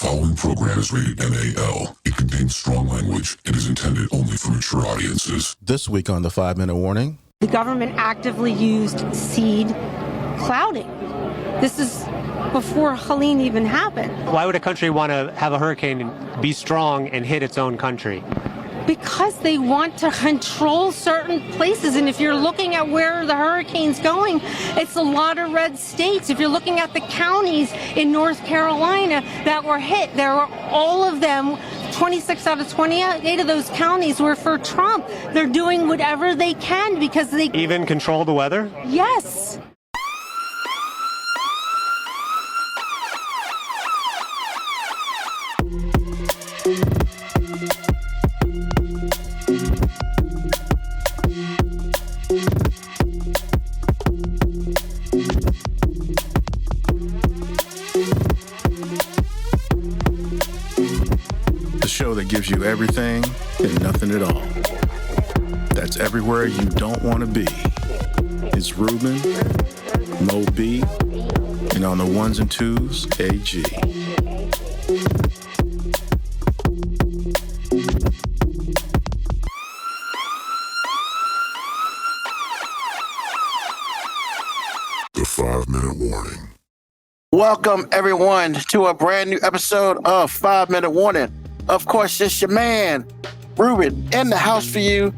following program is rated MAL. It contains strong language and is intended only for mature audiences. This week on the 5-Minute Warning. The government actively used seed clouding. This is before Helene even happened. Why would a country want to have a hurricane be strong and hit its own country? Because they want to control certain places. And if you're looking at where the hurricane's going, it's a lot of red states. If you're looking at the counties in North Carolina that were hit, there were all of them, 26 out of 28 of those counties were for Trump. They're doing whatever they can because they... Even control the weather? Yes. The show that gives you everything and nothing at all. That's everywhere you don't want to be. It's Ruben, Mo B, and on the ones and twos, AG. The 5-Minute Warning. Welcome, everyone, to a brand new episode of 5-Minute Warning. Of course, it's your man, Ruben, in the house for you.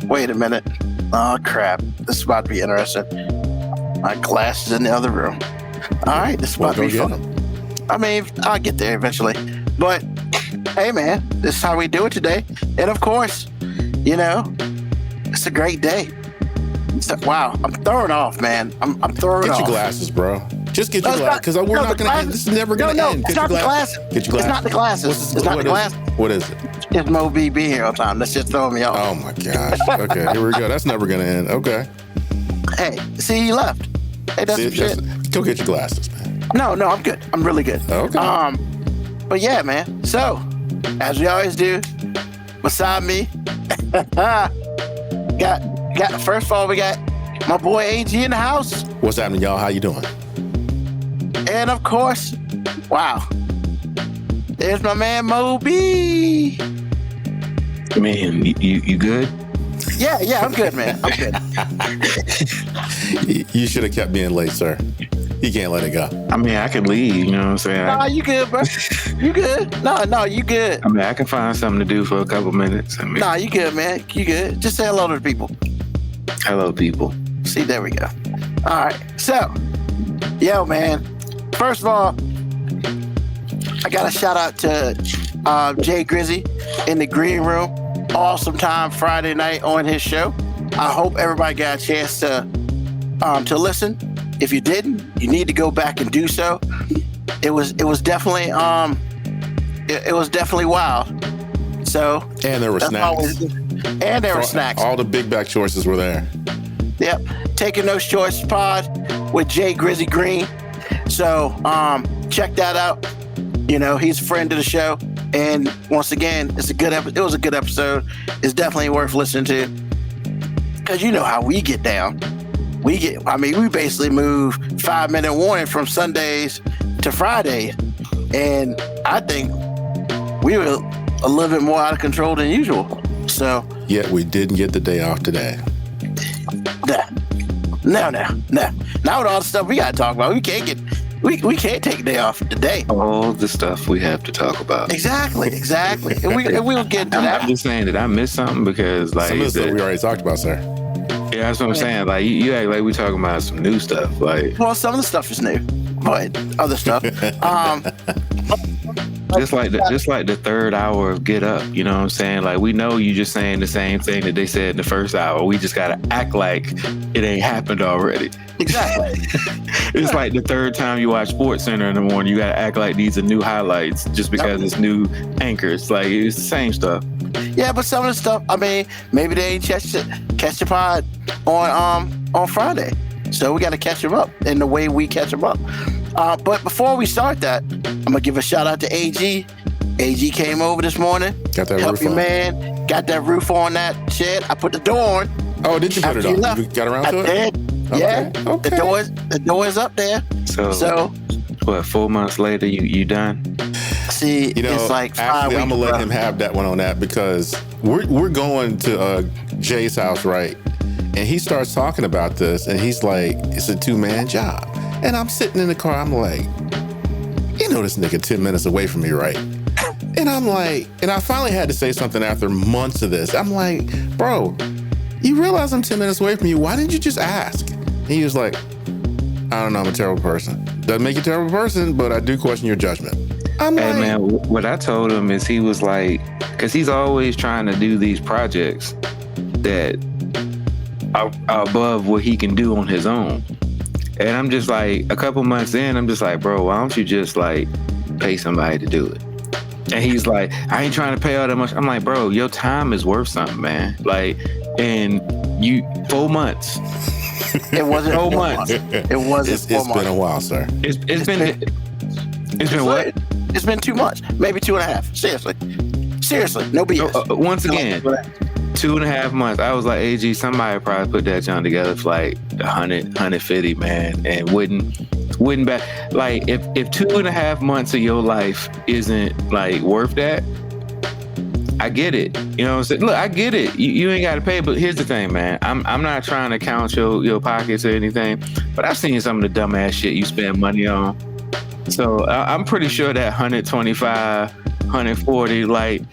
Wait a minute. Oh, crap. This is about to be interesting. My glasses in the other room. All right, this is about to be fun. I mean, I'll get there eventually. But, hey, man, this is how we do it today. And, of course, you know, it's a great day. Wow, I'm throwing off, man. I'm throwing off. Get your glasses, bro. Just get your glasses, because we're not going to end. This is never going to end. It's not the glasses. Get your glasses. It's not the glasses. It's not the glasses. What is it? It's Mo B being here all the time. That's just throwing me off. Oh, my gosh. Okay, here we go. That's never going to end. Okay. Hey, see, he left. Hey, that's some shit. Go get your glasses, man. No, I'm good. I'm really good. Okay. But yeah, man. So, as we always do, beside me, got first of all, we got my boy AG in the house. What's happening, y'all? How you doing? And of course, wow, there's my man Mo B. Man, you good? Yeah, I'm good, man. I'm good. You should have kept being late, sir. You can't let it go. I mean, I could leave, you know what I'm saying? Nah, you good, bro. You good. No, you good. I mean, I can find something to do for a couple minutes. I mean, Nah, you good, man. You good. Just say hello to the people. hello, people. See, there we go. All right. So, yo, man. First of all, I got a shout out to Jay Grizzy in the green room. Awesome time Friday night on his show. I hope everybody got a chance to listen. If you didn't, you need to go back and do so. It was definitely it was definitely wild. So And there were snacks. And there were snacks. All the big back choices were there. Yep. Taking Those Choices pod with Jay Grizzy Green. So check that out. You know, he's a friend of the show. And once again, it was a good episode. It's definitely worth listening to. Because you know how we get down. We basically move 5-Minute Warning from Sundays to Fridays. And I think we were a little bit more out of control than usual. So Yet we didn't get the day off today. No. Now with all the stuff we gotta talk about, we can't take a day off today. All the stuff we have to talk about. Exactly. And we'll get into that. I'm just saying, did I miss something? Because like Some of the stuff we already talked about, sir. yeah, that's what I'm saying. Like you act like we talking about some new stuff. Like Well, some of the stuff is new, but other stuff. just like the third hour of Get Up, you know what I'm saying? Like we know you just saying the same thing that they said in the first hour. We just gotta act like it ain't happened already. Exactly. It's like the third time you watch Sports Center in the morning, you gotta act like these are new highlights just because it's new anchors. Like it's the same stuff. Yeah, but some of the stuff, I mean, maybe they ain't catch the pod on Friday. So we got to catch them up in the way we catch them up. But before we start that, I'm going to give a shout out to AG. AG came over this morning. Got that help roof your on. Man. Got that roof on that shed. I put the door on. Oh, did you put it on? You got around to it? I did. Yeah. Okay. The door is up there. So what, 4 months later, you done? See, You know, it's like 5 actually, weeks. I'm gonna let bro. him have that one on that because we're going to Jay's house, right? And he starts talking about this, and he's like, "It's a 2-man job." And I'm sitting in the car. I'm like, "You know, this nigga 10 minutes away from me, right?" And I'm like, and I finally had to say something after months of this. I'm like, "Bro, you realize I'm 10 minutes away from you? Why didn't you just ask?" And he was like, "I don't know. I'm a terrible person. Doesn't make you a terrible person, but I do question your judgment." I'm Hey like, man, what I told him is he was like, because he's always trying to do these projects that are above what he can do on his own. And I'm just like, a couple months in, I'm just like, bro, why don't you just like pay somebody to do it? And he's like, I ain't trying to pay all that much. I'm like, bro, your time is worth something, man. Like, and you 4 months. It wasn't 4 4 months. It wasn't it's 4 months. been a while, sir. It's been what? It's been 2 months, maybe 2.5. Seriously, no BS. Once again, 2.5 months. I was like, AG, somebody probably put that John together for like 100, 150, man, and wouldn't bet. Like, if 2.5 months of your life isn't like worth that, I get it. You know what I'm saying? Look, I get it. You ain't got to pay, but here's the thing, man. I'm not trying to count your pockets or anything, but I've seen some of the dumbass shit you spend money on. So I'm pretty sure that 125, 140, like,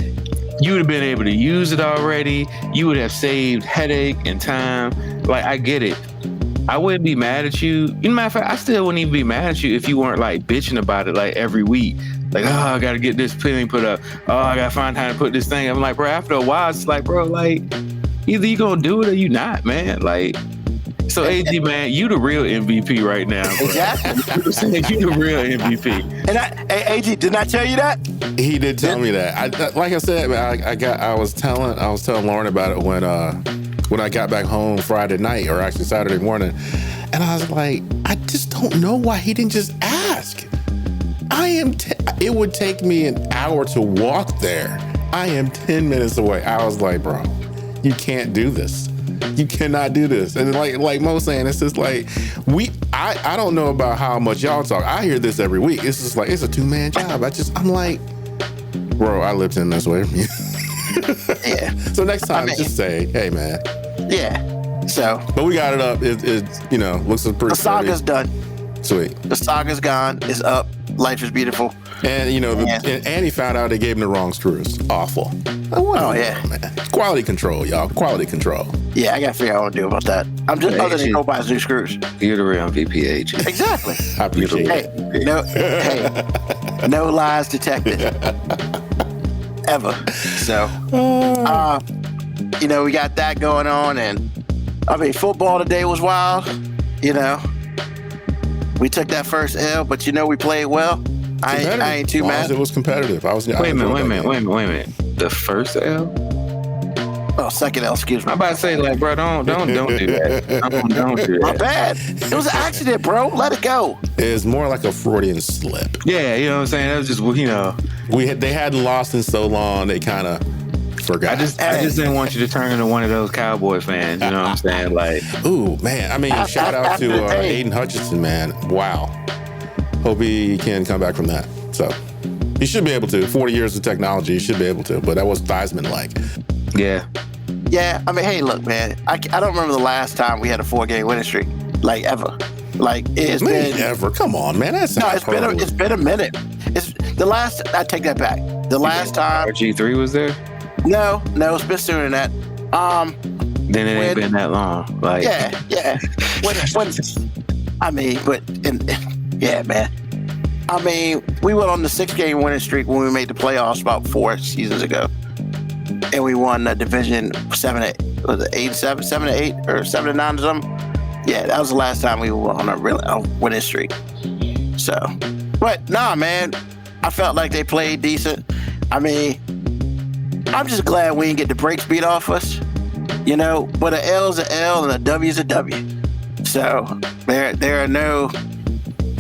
you would have been able to use it already. You would have saved headache and time. Like, I get it. I wouldn't be mad at you. Matter of fact, I still wouldn't even be mad at you if you weren't like bitching about it like every week. Like, oh, I got to get this thing put up. Oh, I got to find time to put this thing. I'm like, bro, after a while, it's like, bro, like, either you going to do it or you not, man. Like, so AG, man, you the real MVP right now, bro. Exactly. You the real MVP. And AG, didn't I tell you that? He did tell me that. Like I said, man, I was telling Lauren about it when I got back home Friday night, or actually Saturday morning, and I was like, I just don't know why he didn't just ask. It would take me an hour to walk there. I am 10 minutes away. I was like, bro, you can't do this. You cannot do this. And like Mo saying, it's just like, I don't know about how much y'all talk. I hear this every week. It's just like, it's a 2-man job. I'm like, bro, I live 10 minutes away from you. Yeah. So next time, just say, hey, man. Yeah. So. But we got it up. It looks pretty The saga's done. sweet. The saga's gone. It's up. Life is beautiful. And, and he found out they gave him the wrong screws. Awful. Oh, yeah. Man. Quality control, y'all. Quality control. Yeah, I got to figure out what to do about that. I'm just other than go buy new screws. You're the real MVP, AG. Exactly. I appreciate it. No lies detected. Ever. So, we got that going on, and I mean, football today was wild. We took that first L, but we played well. I ain't too mad. It was competitive. Wait a minute. The first L? Oh, second L, excuse me. I'm about to say, like, bro, don't do that. Don't do that. My bad. It was an accident, bro. Let it go. It's more like a Freudian slip. Yeah, you know what I'm saying? That was just, they hadn't lost in so long, they kind of forgot. I just didn't want you to turn into one of those Cowboy fans, you know what I'm saying? Like, ooh, man. I mean, shout out to Aiden Hutchinson, man. Wow. Hope he can come back from that. So he should be able to. 40 years of technology, he should be able to. But that was Theismann-like. Yeah. Yeah, I mean, hey, look, man. I don't remember the last time we had a 4-game winning streak, like, ever. Like, it's been ever. Come on, man. It's been a minute. It's the last. I take that back. The last time RG3 was there. No, it's been sooner than that. Then it ain't been that long. Like, yeah. Yeah, man. I mean, we went on the 6-game winning streak when we made the playoffs about 4 seasons ago, and we won the division 7-8. Was it 8-7, 7-8, or 7-9 or something? Yeah, that was the last time we were on a winning streak. So, but nah, man, I felt like they played decent. I mean, I'm just glad we didn't get the brakes beat off us, But an L's an L and a W's a W. So there are no,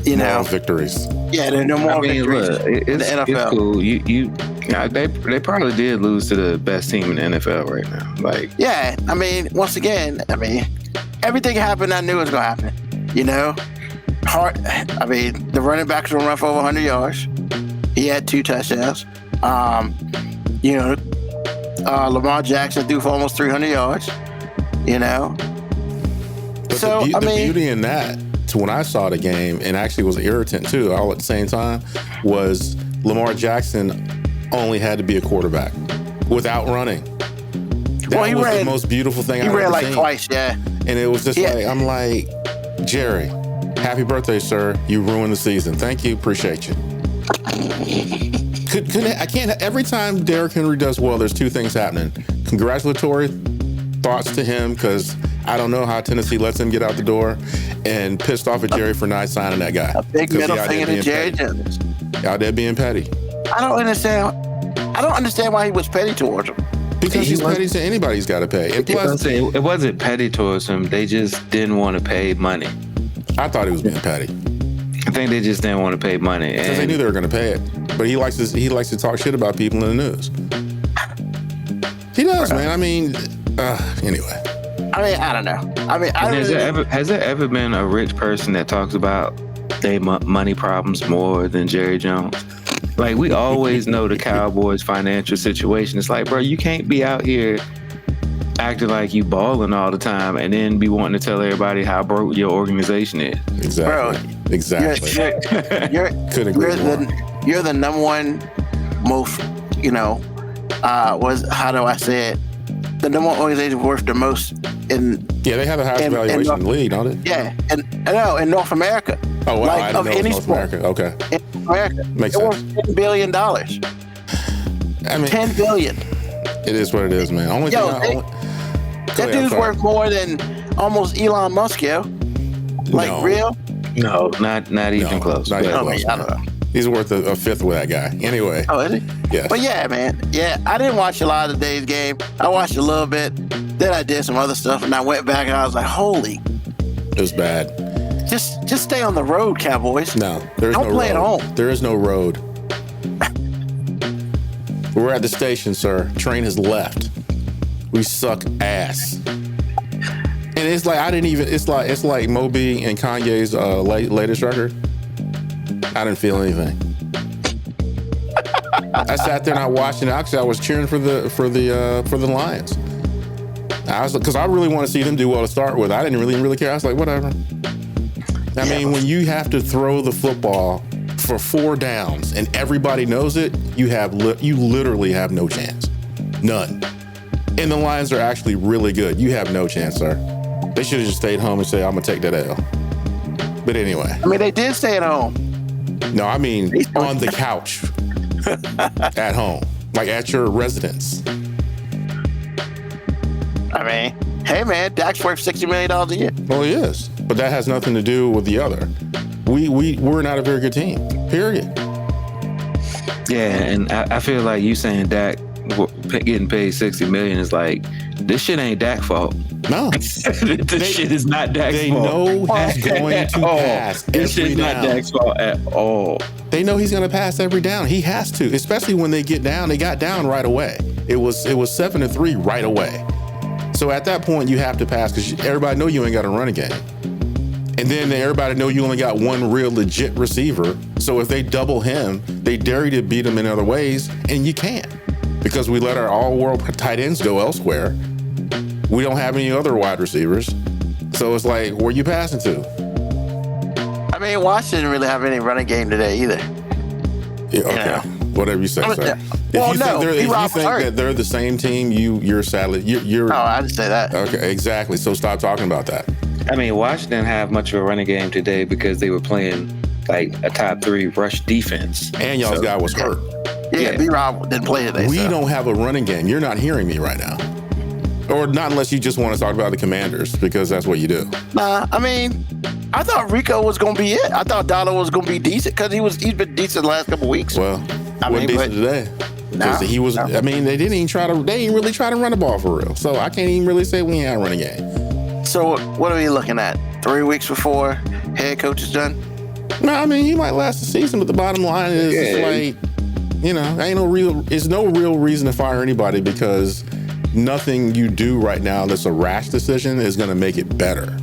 moral victories. Yeah, there are no more victories in the NFL. It's cool. They probably did lose to the best team in the NFL right now. Like, yeah, I mean, once again, everything happened I knew it was gonna happen. The running backs will run for over 100 yards. He had 2 touchdowns. Lamar Jackson threw for almost 300 yards. But the beauty in that, to when I saw the game, and actually was an irritant too, all at the same time, was Lamar Jackson only had to be a quarterback without running. That was the most beautiful thing I've ever seen. He ran like twice, yeah. And it was just I'm like, Jerry, happy birthday, sir. You ruined the season. Thank you. Appreciate you. I can't. Every time Derrick Henry does well, there's 2 things happening. Congratulatory thoughts to him, because I don't know how Tennessee lets him get out the door, and pissed off at Jerry for not signing that guy. A big middle finger to Jerry Jones. Out there being petty. I don't understand why he was petty towards him. Because he's petty to anybody he's got to pay. And plus, it wasn't petty towards him. They just didn't want to pay money. I thought he was being petty. I think they just didn't want to pay money. Because they knew they were going to pay it. But he likes to talk shit about people in the news. He does, man. I mean, anyway. I don't know. Has there ever been a rich person that talks about their money problems more than Jerry Jones? Like, we always know the Cowboys' financial situation. It's like, bro, you can't be out here acting like you balling all the time and then be wanting to tell everybody how broke your organization is. Exactly. Bro, exactly. You're the number one most, how do I say it? The number one organization worth the most in. Yeah, they have the highest valuation in the league, don't they? Yeah, in North America. Oh, wow, I didn't know it was North America. Okay. In America. Makes it sense. worth $10 billion. I mean, $10 billion. It is what it is, man. That dude's worth more than almost Elon Musk, yo. Like, real? No, not even close. Not even close. I don't know. He's worth a fifth with that guy. Anyway. Oh, is he? Yeah. But yeah, man. Yeah, I didn't watch a lot of today's game. I watched a little bit. Then I did some other stuff, and I went back, and I was like, holy. It was bad. Just stay on the road, Cowboys. No, there's no road. Don't play at home. There is no road. We're at the station, sir. Train has left. We suck ass. And it's like it's like Moby and Kanye's latest record. I didn't feel anything. I sat there and I watched it. Actually, I was cheering for the Lions. Because I really want to see them do well to start with. I didn't really care. I was like, whatever. I mean, when you have to throw the football for 4 downs and everybody knows it, you literally have no chance. None. And the Lions are actually really good. You have no chance, sir. They should have just stayed home and said, I'm going to take that L. But anyway. I mean, they did stay at home. No, I mean on the couch at home, like at your residence. I mean, hey, man, Dak's worth $60 million a year. Well, he is. But that has nothing to do with the other. We're not a very good team, period. Yeah, and I feel like you saying Dak getting paid $60 million is like, this shit ain't Dak's fault. No. This shit is not Dak's fault. They know he's going to pass this shit every is down. not Dak's fault at all. They know he's going to pass every down. He has to, especially when they get down. They got down right away. It was 7-3 right away. So at that point, you have to pass because everybody know you ain't got a running game. And then everybody know you only got one real legit receiver. So if they double him, they dare you to beat him in other ways, and you can't. Because we let our all-world tight ends go elsewhere. We don't have any other wide receivers. So it's like, where you passing to? I mean, Washington didn't really have any running game today either. Yeah, okay. Yeah. Whatever you say, sir. If you think that they're the same team, you're sadly you're. Oh, I didn't say that. Okay, exactly. So stop talking about that. I mean, Washington didn't have much of a running game today because they were playing like a top 3 rush defense. And y'all's guy was hurt. Yeah, B-Rob didn't play today. We don't have a running game. You're not hearing me right now. Or not unless you just want to talk about the Commanders, because that's what you do. Nah, I mean, I thought Rico was going to be it. I thought Dollar was going to be decent because he's been decent the last couple of weeks. Well, wasn't decent today. Because he was. I mean, they didn't really try to run the ball for real. So I can't even really say we ain't had a running game. So what are we looking at? 3 weeks before head coach is done? No, I mean, he might last the season, but the bottom line is it's like, there's no real reason to fire anybody because nothing you do right now that's a rash decision is going to make it better.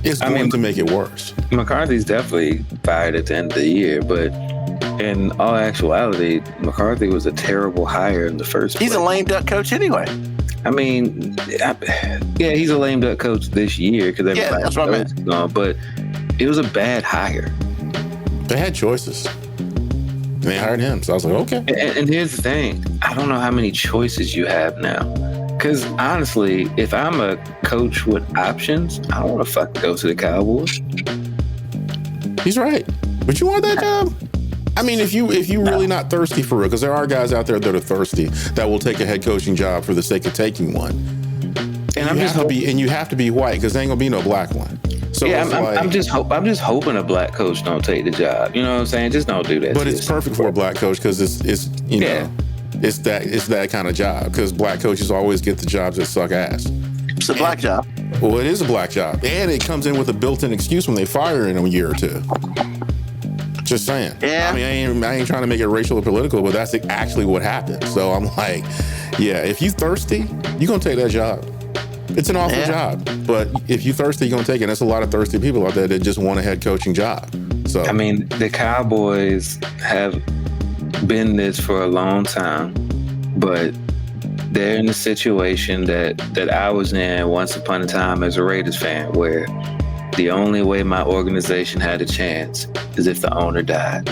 It's going to make it worse. McCarthy's definitely fired at the end of the year, but in all actuality, McCarthy was a terrible hire in the first place. He's a lame duck coach anyway. I mean, yeah, he's a lame duck coach this year because everybody that's what I meant. but it was a bad hire. They had choices. And they hired him. So I was like, okay. And here's the thing. I don't know how many choices you have now. Because honestly, if I'm a coach with options, I don't want to fucking go to the Cowboys. He's right. But you want that job? I mean, if you really not thirsty for real, because there are guys out there that are thirsty that will take a head coaching job for the sake of taking one. And you have to be white because there ain't gonna be no black one. So yeah, I'm just hoping a black coach don't take the job. You know what I'm saying? Just don't do that. But it's perfect for a black coach because it's that kind of job. Because black coaches always get the jobs that suck ass. It's a black job. Well, it is a black job, and it comes in with a built-in excuse when they fire in a year or two. Just saying. Yeah. I mean, I ain't trying to make it racial or political, but that's actually what happened. So I'm like, yeah, if you thirsty, you're gonna take that job. It's an awful job, but if you thirsty, you're gonna take it. There's a lot of thirsty people out there that just want a head coaching job. So I mean, the Cowboys have been this for a long time, but they're in a situation that I was in once upon a time as a Raiders fan, where the only way my organization had a chance is if the owner died.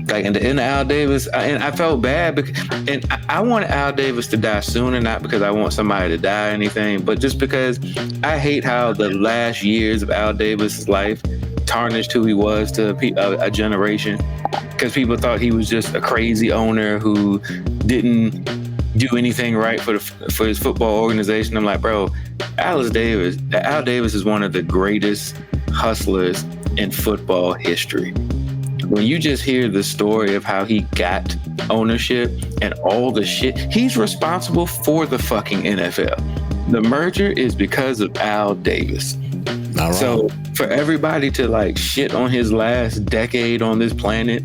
Like in the Al Davis, and I felt bad because, and I wanted Al Davis to die sooner, not because I want somebody to die or anything, but just because I hate how the last years of Al Davis' life tarnished who he was to a generation, because people thought he was just a crazy owner who didn't do anything right for his football organization. I'm like, bro, Al Davis is one of the greatest hustlers in football history. When you just hear the story of how he got ownership and all the shit, he's responsible for the fucking NFL. The merger is because of Al Davis. Not wrong. So for everybody to like shit on his last decade on this planet,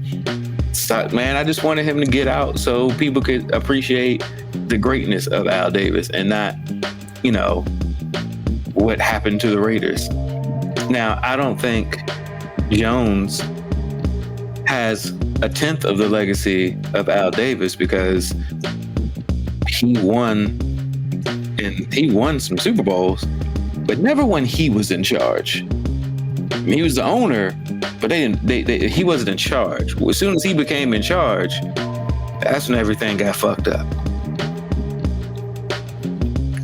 man, I just wanted him to get out so people could appreciate the greatness of Al Davis and not, what happened to the Raiders. Now, I don't think Jones has a tenth of the legacy of Al Davis because he won some Super Bowls, but never when he was in charge. I mean, he was the owner, but he wasn't in charge. As soon as he became in charge, that's when everything got fucked up.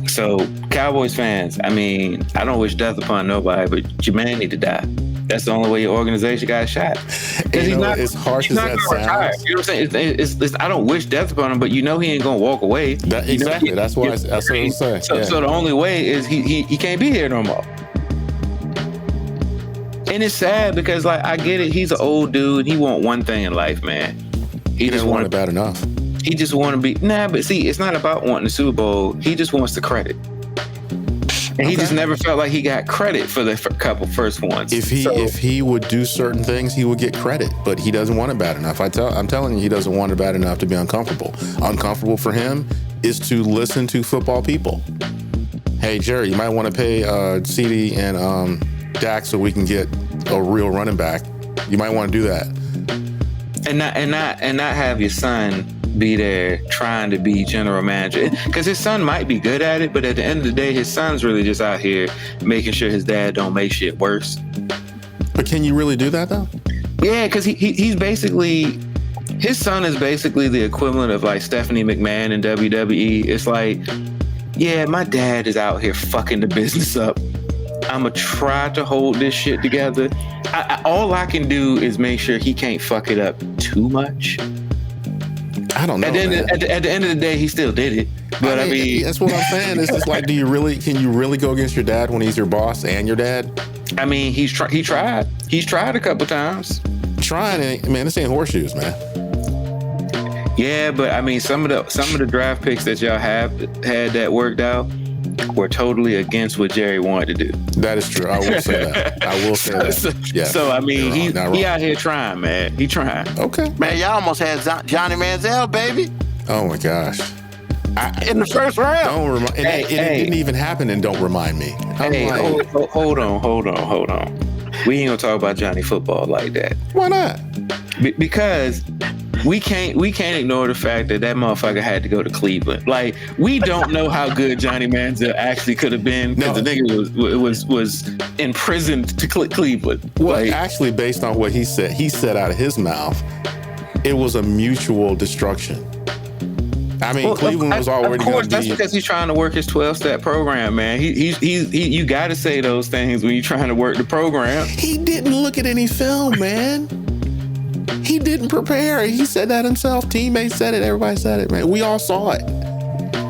So, Cowboys fans, I mean, I don't wish death upon nobody, but your man need to die. That's the only way your organization got shot. Because he's not, as harsh as that sounds. You know what I'm saying? I don't wish death upon him, but he ain't gonna walk away. Exactly. That's what I'm saying. So the only way is he can't be here no more. And it's sad because, like, I get it. He's an old dude. He want one thing in life, man. He just want it bad enough. He just want to be but see, it's not about wanting the Super Bowl. He just wants the credit. And he just never felt like he got credit for the couple first ones. If he would do certain things, he would get credit, but he doesn't want it bad enough. I'm telling you, he doesn't want it bad enough to be uncomfortable. Uncomfortable for him is to listen to football people. Hey, Jerry, you might want to pay CD and Dak so we can get a real running back. You might want to do that. And not have your son be there trying to be general manager, because his son might be good at it, but at the end of the day, his son's really just out here making sure his dad don't make shit worse. But can you really do that though? Yeah, because he's basically, his son is basically the equivalent of like Stephanie McMahon in WWE. It's like, yeah, my dad is out here fucking the business up. I'ma try to hold this shit together. All I can do is make sure he can't fuck it up too much. I don't know. At the end of the day, he still did it. But I mean that's what I'm saying. It's just like, can you really go against your dad when he's your boss and your dad? I mean, he tried. He's tried a couple times. Trying, man, this ain't horseshoes, man. Yeah, but I mean, some of the draft picks that y'all have had that worked out were totally against what Jerry wanted to do. That is true. I will say that. Yeah. So I mean, he out here trying, man. He trying. Okay. Man, y'all almost had Johnny Manziel, baby. Oh my gosh. In the first round. Don't remind. It didn't even happen, and don't remind me. Hold on. We ain't gonna talk about Johnny Football like that. Why not? Because we can't ignore the fact that motherfucker had to go to Cleveland. Like, we don't know how good Johnny Manziel actually could have been because the nigga was imprisoned to Cleveland. Well, Like, actually, based on what he said out of his mouth, it was a mutual destruction. I mean, Cleveland was already of course, going to that's be. because he's trying to work his 12-step program, man. You got to say those things when you're trying to work the program. He didn't look at any film, man. He didn't prepare. He said that himself. Teammates said it. Everybody said it, man. We all saw it.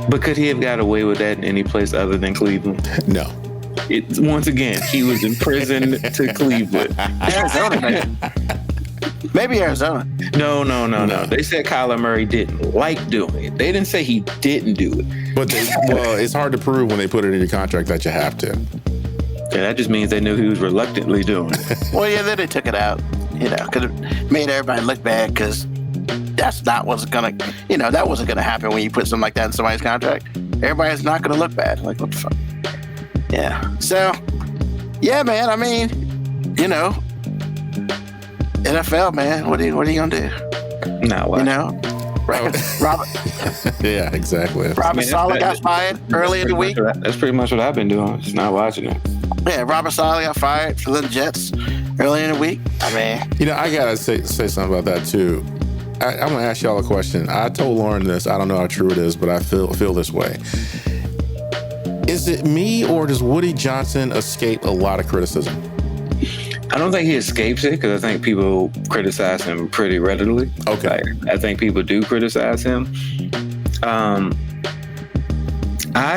But could he have got away with that in any place other than Cleveland? No. Once again, he was in prison to Cleveland. Arizona, maybe Arizona. No. They said Kyler Murray didn't like doing it. They didn't say he didn't do it. But it's hard to prove when they put it in your contract that you have to. Yeah, that just means they knew he was reluctantly doing it. Well, yeah, then they took it out. Could have made everybody look bad because that's not what's gonna. That wasn't gonna happen when you put something like that in somebody's contract. Everybody's not gonna look bad. Like, what the fuck? Yeah. So, yeah, man. I mean, NFL, man. What are you gonna do? Nah, what? Robert. Yeah, exactly. Robert Saleh got fired early in the week. That's pretty much what I've been doing. Just not watching it. Yeah, Robert Saleh got fired for the Jets early in the week. I mean, I gotta say something about that too. I'm gonna ask y'all a question. I told Lauren this. I don't know how true it is, but I feel this way. Is it me or does Woody Johnson escape a lot of criticism? I don't think he escapes it because I think people criticize him pretty readily. Okay. I think people do criticize him. I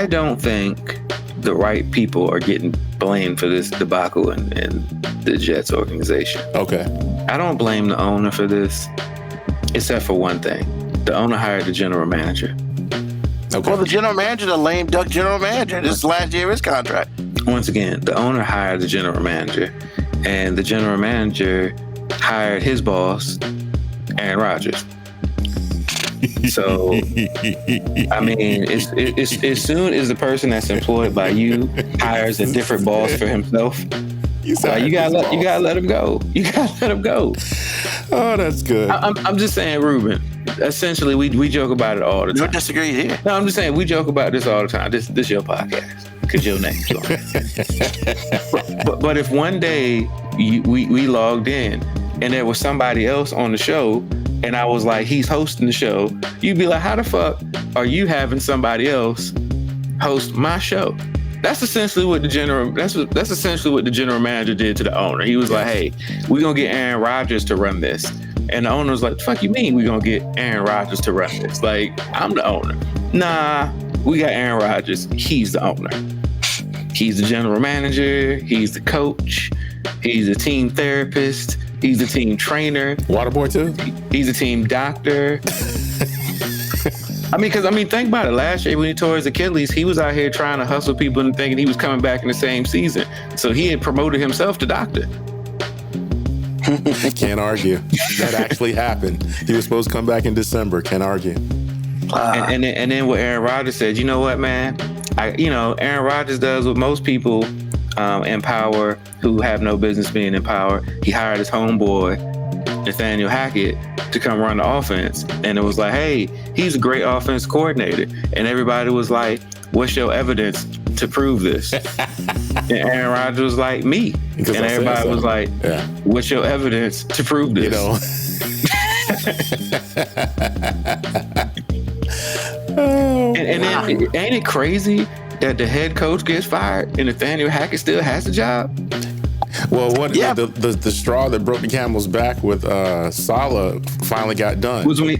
don't think the right people are getting blamed for this debacle in the Jets organization. Okay. I don't blame the owner for this, except for one thing. The owner hired the general manager. Okay. well, the general manager, the lame duck general manager. This is the last year of his contract. Once again, the owner hired the general manager, and the general manager hired his boss, Aaron Rodgers. So, I mean, as soon as the person that's employed by you hires a different boss for himself, you gotta let him go. You gotta let him go. Oh, that's good. I'm just saying, Ruben. Essentially, we joke about it all the time. No disagree here. No, I'm just saying we joke about this all the time. This your podcast because your name's on it. But if one day we logged in and there was somebody else on the show and I was like, he's hosting the show, you'd be like, how the fuck are you having somebody else host my show? That's essentially what the general manager did to the owner. He was like, hey, we're gonna get Aaron Rodgers to run this. And the owner was like, the fuck you mean we're gonna get Aaron Rodgers to run this? Like, I'm the owner. Nah, we got Aaron Rodgers. He's the owner. He's the general manager. He's the coach. He's a team therapist. He's a team trainer. Waterboy too? He's a team doctor. Think about it. Last year when he tore his Achilles, he was out here trying to hustle people and thinking he was coming back in the same season. So he had promoted himself to doctor. Can't argue. That actually happened. He was supposed to come back in December. Can't argue. And then what Aaron Rodgers said, you know what, man? Aaron Rodgers does what most people in power who have no business being in power. He hired his homeboy, Nathaniel Hackett, to come run the offense. And it was like, hey, he's a great offense coordinator. And everybody was like, what's your evidence to prove this? And Aaron Rodgers was like, me. Because and everybody was like, what's your evidence to prove this? And then, ain't it crazy that the head coach gets fired and Nathaniel Hackett still has the job? Well, the straw that broke the camel's back with Saleh finally got done. Was when he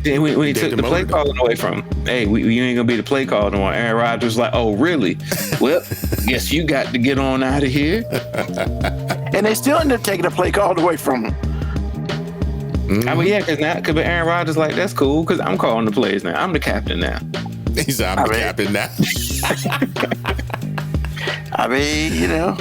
took the play calling away from him. Hey, you ain't gonna be the play caller no more. Aaron Rodgers was like, oh, really? Well, guess you got to get on out of here. And they still ended up taking the play call away from him. Mm-hmm. I mean, yeah, because Aaron Rodgers like, that's cool, because I'm calling the plays now. I'm the captain now. He said, I'm the captain now.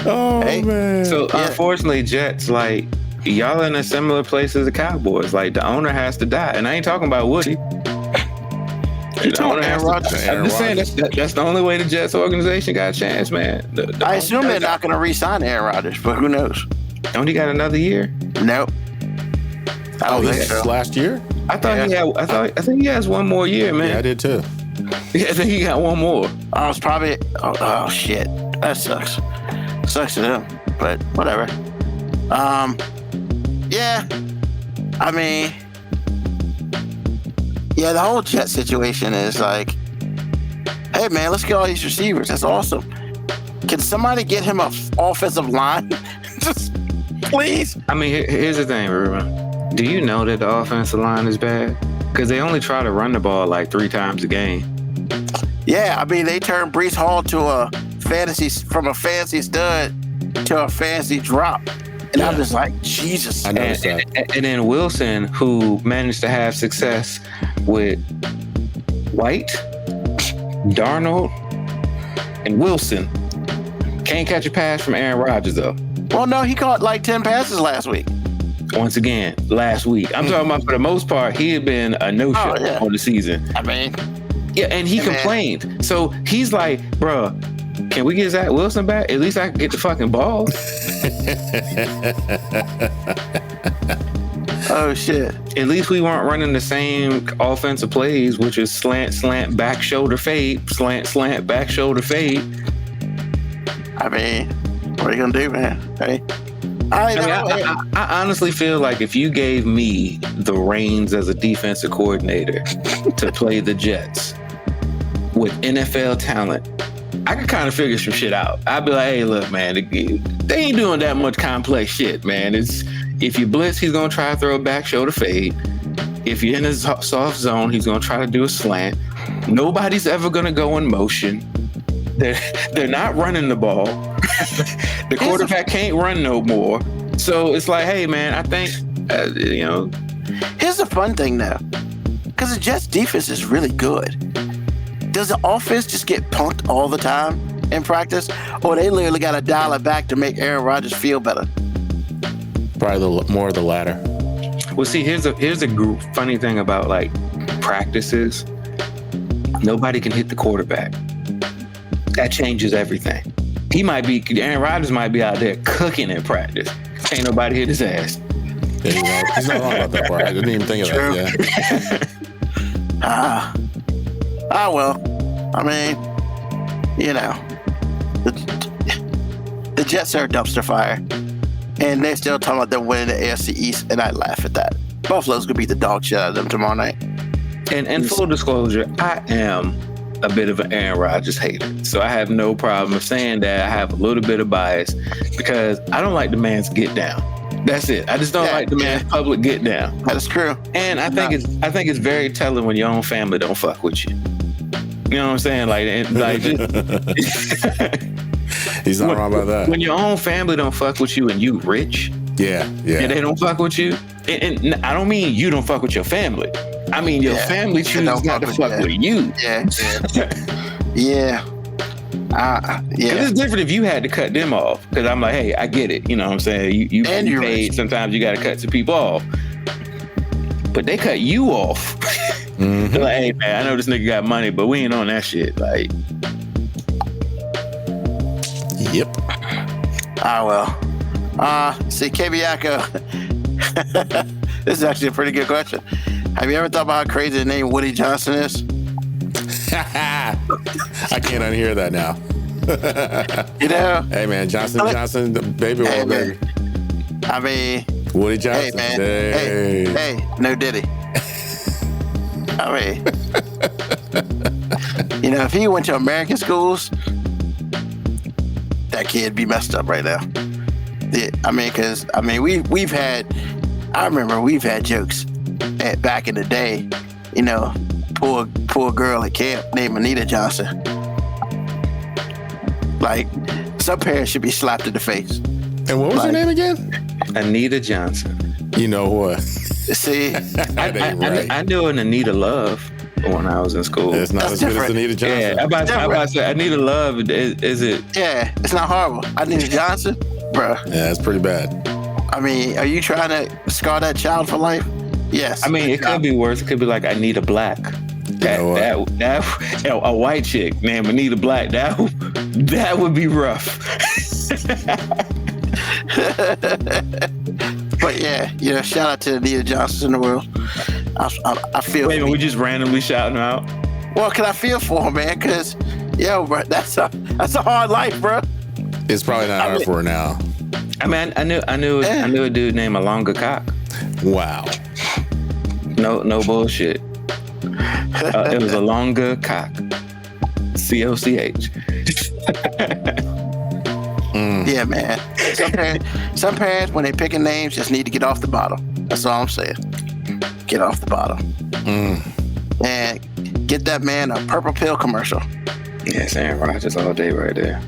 Oh, hey. Man. So, unfortunately, Jets, like, y'all in a similar place as the Cowboys. Like, the owner has to die. And I ain't talking about Woody. The owner has to die. I'm just saying, that's the only way the Jets organization got a chance, man. I assume they're not going to re-sign Aaron Rodgers, but who knows? Don't he got another year? Nope. I don't think this so. is last year? I think he has one more year, man. Yeah, I did too. Yeah, I think he got one more. Oh, it's probably. Oh shit. That sucks. Sucks to them, but whatever. Yeah. I mean, yeah, the whole Jet situation is like, hey man, let's get all these receivers. That's awesome. Can somebody get him a offensive line? Just please. I mean, here's the thing, Ruben. Do you know that the offensive line is bad? Because they only try to run the ball like 3 times a game. Yeah, I mean, they turned Breece Hall to from a fantasy stud to a fantasy drop. And I'm just like, Jesus. I noticed that. And then Wilson, who managed to have success with White, Darnold, and Wilson, can't catch a pass from Aaron Rodgers, though. Well, no, he caught like 10 passes last week. Once again, last week. I'm talking about for the most part, he had been a no-show on the season. I mean, yeah, and he complained. So he's like, bruh, can we get Zach Wilson back? At least I can get the fucking ball. Oh, shit. At least we weren't running the same offensive plays, which is slant, slant, back shoulder fade, slant, slant, back shoulder fade. I mean, what are you going to do, man? Hey. I honestly feel like if you gave me the reins as a defensive coordinator to play the Jets with NFL talent, I could kind of figure some shit out. I'd be like, hey, look, man, they ain't doing that much complex shit, man. It's if you blitz, he's going to try to throw a back shoulder fade. If you're in a soft zone, he's going to try to do a slant. Nobody's ever going to go in motion. They're not running the ball. The quarterback can't run no more. So it's like, hey, man, I think, Here's the fun thing, though. Because the Jets' defense is really good. Does the offense just get punked all the time in practice? Or they literally got to dial it back to make Aaron Rodgers feel better? Probably more of the latter. Well, see, here's a funny thing about, like, practices. Nobody can hit the quarterback. That changes everything. Aaron Rodgers might be out there cooking in practice. Ain't nobody hit his ass. Yeah, he's not wrong about that part. I didn't even think of that. Yeah. Well, I mean, the Jets are a dumpster fire, and they're still talking about them winning the AFC East, and I laugh at that. Buffalo's gonna beat the dog shit out of them tomorrow night. And full disclosure, I am a bit of an Aaron Rodgers hater, so I have no problem saying that I have a little bit of bias because I don't like the man's get down. That's it. I just don't like the man's public get down. That is true. And I think it's very telling when your own family don't fuck with you. You know what I'm saying? He's not wrong about that. When your own family don't fuck with you and you rich, yeah, and they don't fuck with you, and I don't mean you don't fuck with your family. I mean your family chooses not to fuck with you. Yeah. It's different if you had to cut them off. Because I'm like, hey, I get it. You know what I'm saying? You paid. Rich. Sometimes you got to cut some people off. But they cut you off. Mm-hmm. They're like, hey, man, I know this nigga got money, but we ain't on that shit. Like, yep. See, KBYako. This is actually a pretty good question. Have you ever thought about how crazy the name Woody Johnson is? I can't unhear that now. Hey man, Johnson, the baby oil, baby. I mean, Woody Johnson. Hey man, hey, no Diddy. I mean, if he went to American schools, that kid be messed up right now. Yeah, we've had jokes back in the day, poor girl at camp named Anita Johnson. Like, some parents should be slapped in the face. And what was her name again? Anita Johnson. You know what? See, I knew an Anita Love when I was in school. It's not as good as Anita Johnson. Yeah, I'm about to say Anita Love. Is it? Yeah, it's not horrible. Anita Johnson, bro. Yeah, it's pretty bad. I mean, are you trying to scar that child for life? Yes. I mean, it could be worse. It could be like Anita Black. That a white chick named Anita Black. That would be rough. But yeah, shout out to the Nia Johnsons in the world. I feel. Wait, we just randomly shouting them out. Well, can I feel for him, man? Because, bro, that's a hard life, bro. It's probably not hard for her now. I mean, I knew a dude named Alonga Cock. Wow. No bullshit. It was Alonga Cock. COCH. Yeah, man. Some parents, when they picking names, just need to get off the bottom. That's all I'm saying. Get off the bottom. And get that man a purple pill commercial. Yeah, Aaron Rodgers all day right there.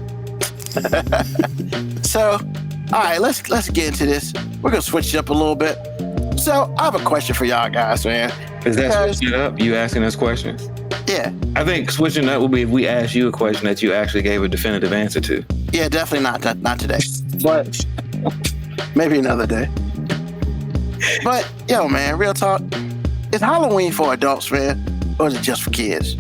So, all right, let's get into this. We're gonna switch it up a little bit. So, I have a question for y'all guys, man. Is that switching it up? You asking us questions? Yeah. I think switching up would be if we ask you a question that you actually gave a definitive answer to. Yeah, definitely not today. But maybe another day. But man, real talk. Is Halloween for adults, man, or is it just for kids?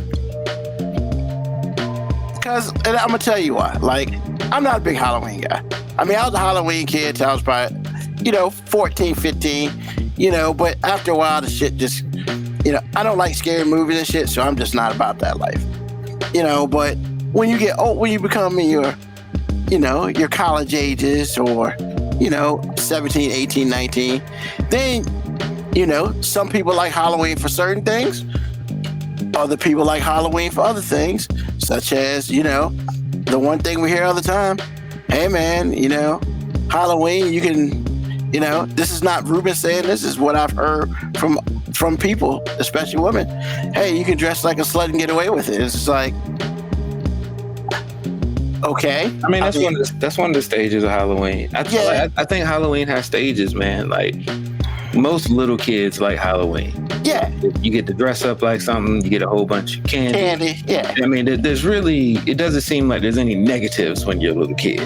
Because, and I'm gonna tell you why. Like, I'm not a big Halloween guy. I mean, I was a Halloween kid till I was probably, 14, 15, but after a while, the shit just, I don't like scary movies and shit, so I'm just not about that life. But when you get old, when you become in your college ages or, 17, 18, 19, then, some people like Halloween for certain things. Other people like Halloween for other things, such as, the one thing we hear all the time. Hey, man, Halloween, you can, this is not Ruben saying, this is what I've heard from people, especially women. Hey, you can dress like a slut and get away with it. It's just like, okay. I mean, that's one of the stages of Halloween. I think Halloween has stages, man. Like, most little kids like Halloween. Yeah. You get to dress up like something. You get a whole bunch of candy. Yeah. I mean, it doesn't seem like there's any negatives when you're a little kid.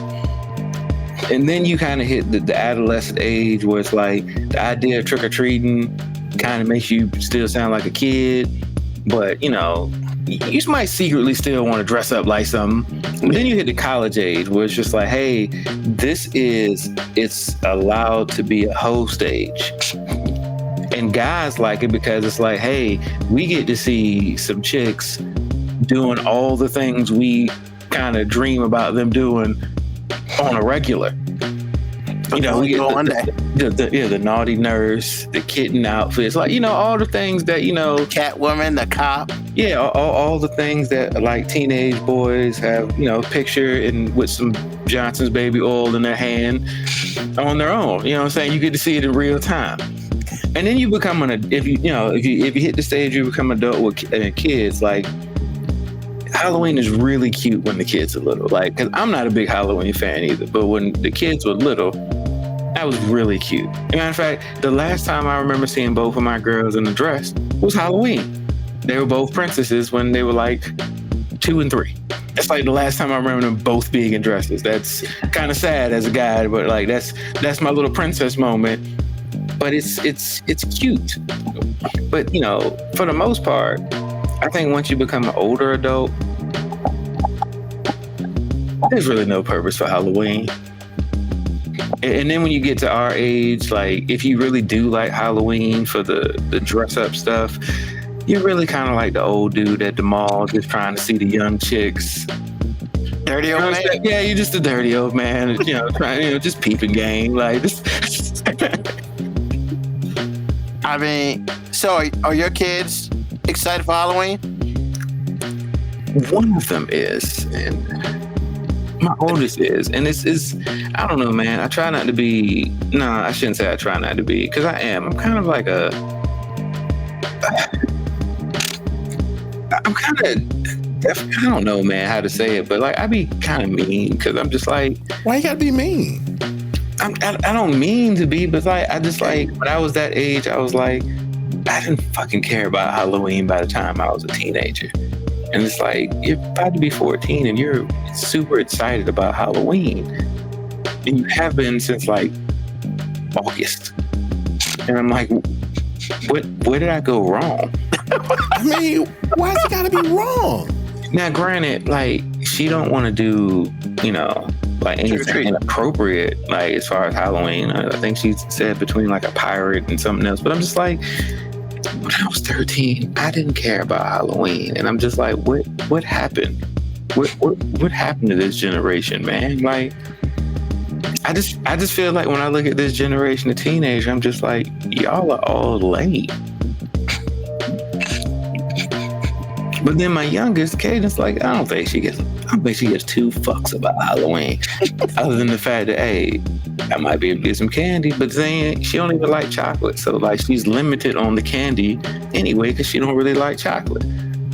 And then you kind of hit the adolescent age where it's like the idea of trick-or-treating kind of makes you still sound like a kid. But, you might secretly still want to dress up like something. But then you hit the college age where it's just like, hey, it's allowed to be a hoe stage. And guys like it because it's like, hey, we get to see some chicks doing all the things we kind of dream about them doing on a regular. We get the naughty nurse, the kitten outfits, like, all the things that, Catwoman, the cop. Yeah, all the things that like teenage boys have, picture and with some Johnson's baby oil in their hand on their own. You know what I'm saying? You get to see it in real time. And then you become if you hit the stage, you become adult with kids. Like, Halloween is really cute when the kids are little. Like, cause I'm not a big Halloween fan either, but when the kids were little, that was really cute. As a matter of fact, the last time I remember seeing both of my girls in a dress was Halloween. They were both princesses when they were like 2 and 3. That's like the last time I remember them both being in dresses. That's kind of sad as a guy, but like that's my little princess moment. But it's cute. But for the most part, I think once you become an older adult, there's really no purpose for Halloween. And then when you get to our age, like, if you really do like Halloween for the dress up stuff, you're really kind of like the old dude at the mall just trying to see the young chicks. Dirty old man? Yeah, you're just a dirty old man, trying, just peeping game. Like, I mean, so are your kids excited for Halloween? One of them is, and my oldest is, and this is, I don't know, man. I try not to be. No, I shouldn't say I try not to be, because I am. I'm kind of like I'm kind of, I don't know, man, how to say it, but like, I be kind of mean, because I'm just like, why you gotta be mean? I don't mean to be, but like, I just like, when I was that age, I was like, I didn't fucking care about Halloween by the time I was a teenager. And it's like, you're about to be 14 and you're super excited about Halloween. And you have been since like August. And I'm like, where did I go wrong? I mean, why's it gotta be wrong? Now, granted, like, she don't want to do, like anything inappropriate, like as far as Halloween. I think she said between like a pirate and something else. But I'm just like, when I was 13, I didn't care about Halloween, and I'm just like, what happened? What happened to this generation, man? Like, I just feel like when I look at this generation of teenagers, I'm just like, y'all are all lame. But then my youngest, Caden's like, I don't think she gives two fucks about Halloween. Other than the fact that, hey, I might be able to get some candy, but then she don't even like chocolate. So like she's limited on the candy anyway, because she don't really like chocolate.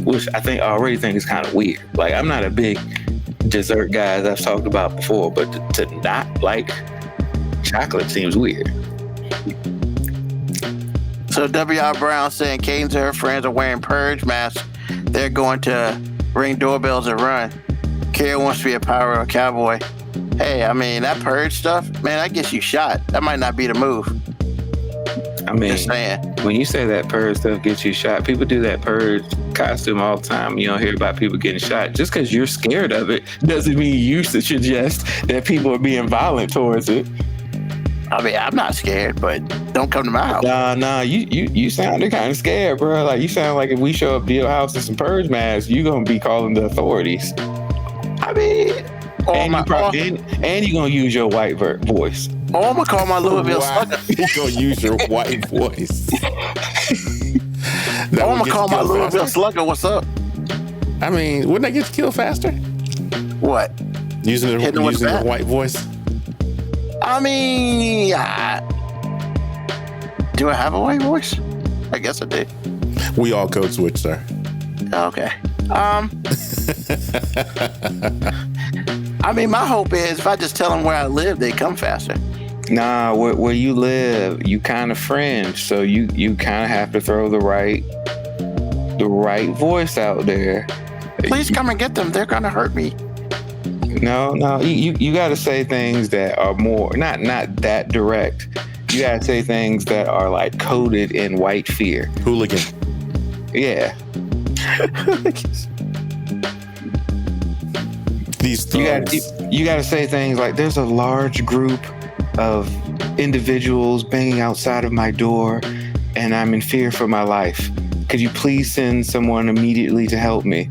Which I already think is kind of weird. Like, I'm not a big dessert guy, as I've talked about before, but to not like chocolate seems weird. So W.R. Brown saying Caden and her friends are wearing purge masks. They're going to ring doorbells and run. Kara wants to be a pirate or a cowboy. Hey, I mean, that purge stuff, man, that gets you shot. That might not be the move. I mean, Just saying. When you say that purge stuff gets you shot, people do that purge costume all the time. You don't hear about people getting shot. Just because you're scared of it doesn't mean you should suggest that people are being violent towards it. I mean, I'm not scared, but don't come to my house. Nah, you sounded kind of scared, bro. Like, you sound like if we show up to your house in some purge masks, you gonna be calling the authorities. I mean, and you're gonna use your white voice. Oh, I'm gonna call my Louisville Slugger. You're gonna use your white voice. I'm gonna call my Louisville Slugger. What's up? I mean, wouldn't that get you killed faster? What? Using the white voice? I mean, do I have a white voice? I guess I do. We all code switch, sir. Okay. I mean, my hope is if I just tell them where I live, they come faster. Nah, where you live, you kind of fringe, so you kind of have to throw the right voice out there. Please come and get them. They're gonna hurt me. No, you got to say things that are more not that direct. You got to say things that are like coded in white fear. Hooligan. Yeah. These thugs. You got to say things like, there's a large group of individuals banging outside of my door and I'm in fear for my life. Could you please send someone immediately to help me?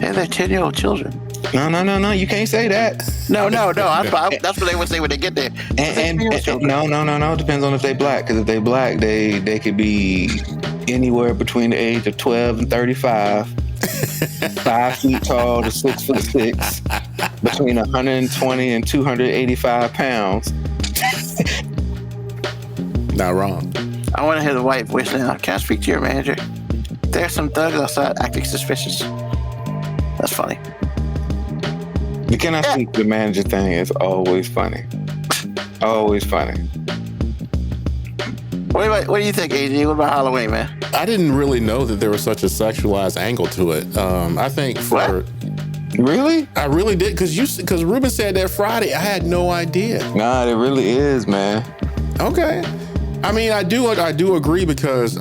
And they're 10-year-old children. No, you can't say that. No. That's what they would say when they get there. And no. Depends on if they black. Because if they black, they could be anywhere between the age of 12 and 35. 5 feet tall to 6'6", between 120 and 285 pounds. Not wrong. I want to hear the white voice now. Can I speak to your manager? There's some thugs outside acting suspicious. That's funny. The can I speak to the manager thing is always funny. Always funny. What do you think, AJ? What about Halloween, man? I didn't really know that there was such a sexualized angle to it. I think for... Really? I really did, because Ruben said that Friday. I had no idea. Nah, it really is, man. Okay. I mean, I do agree, because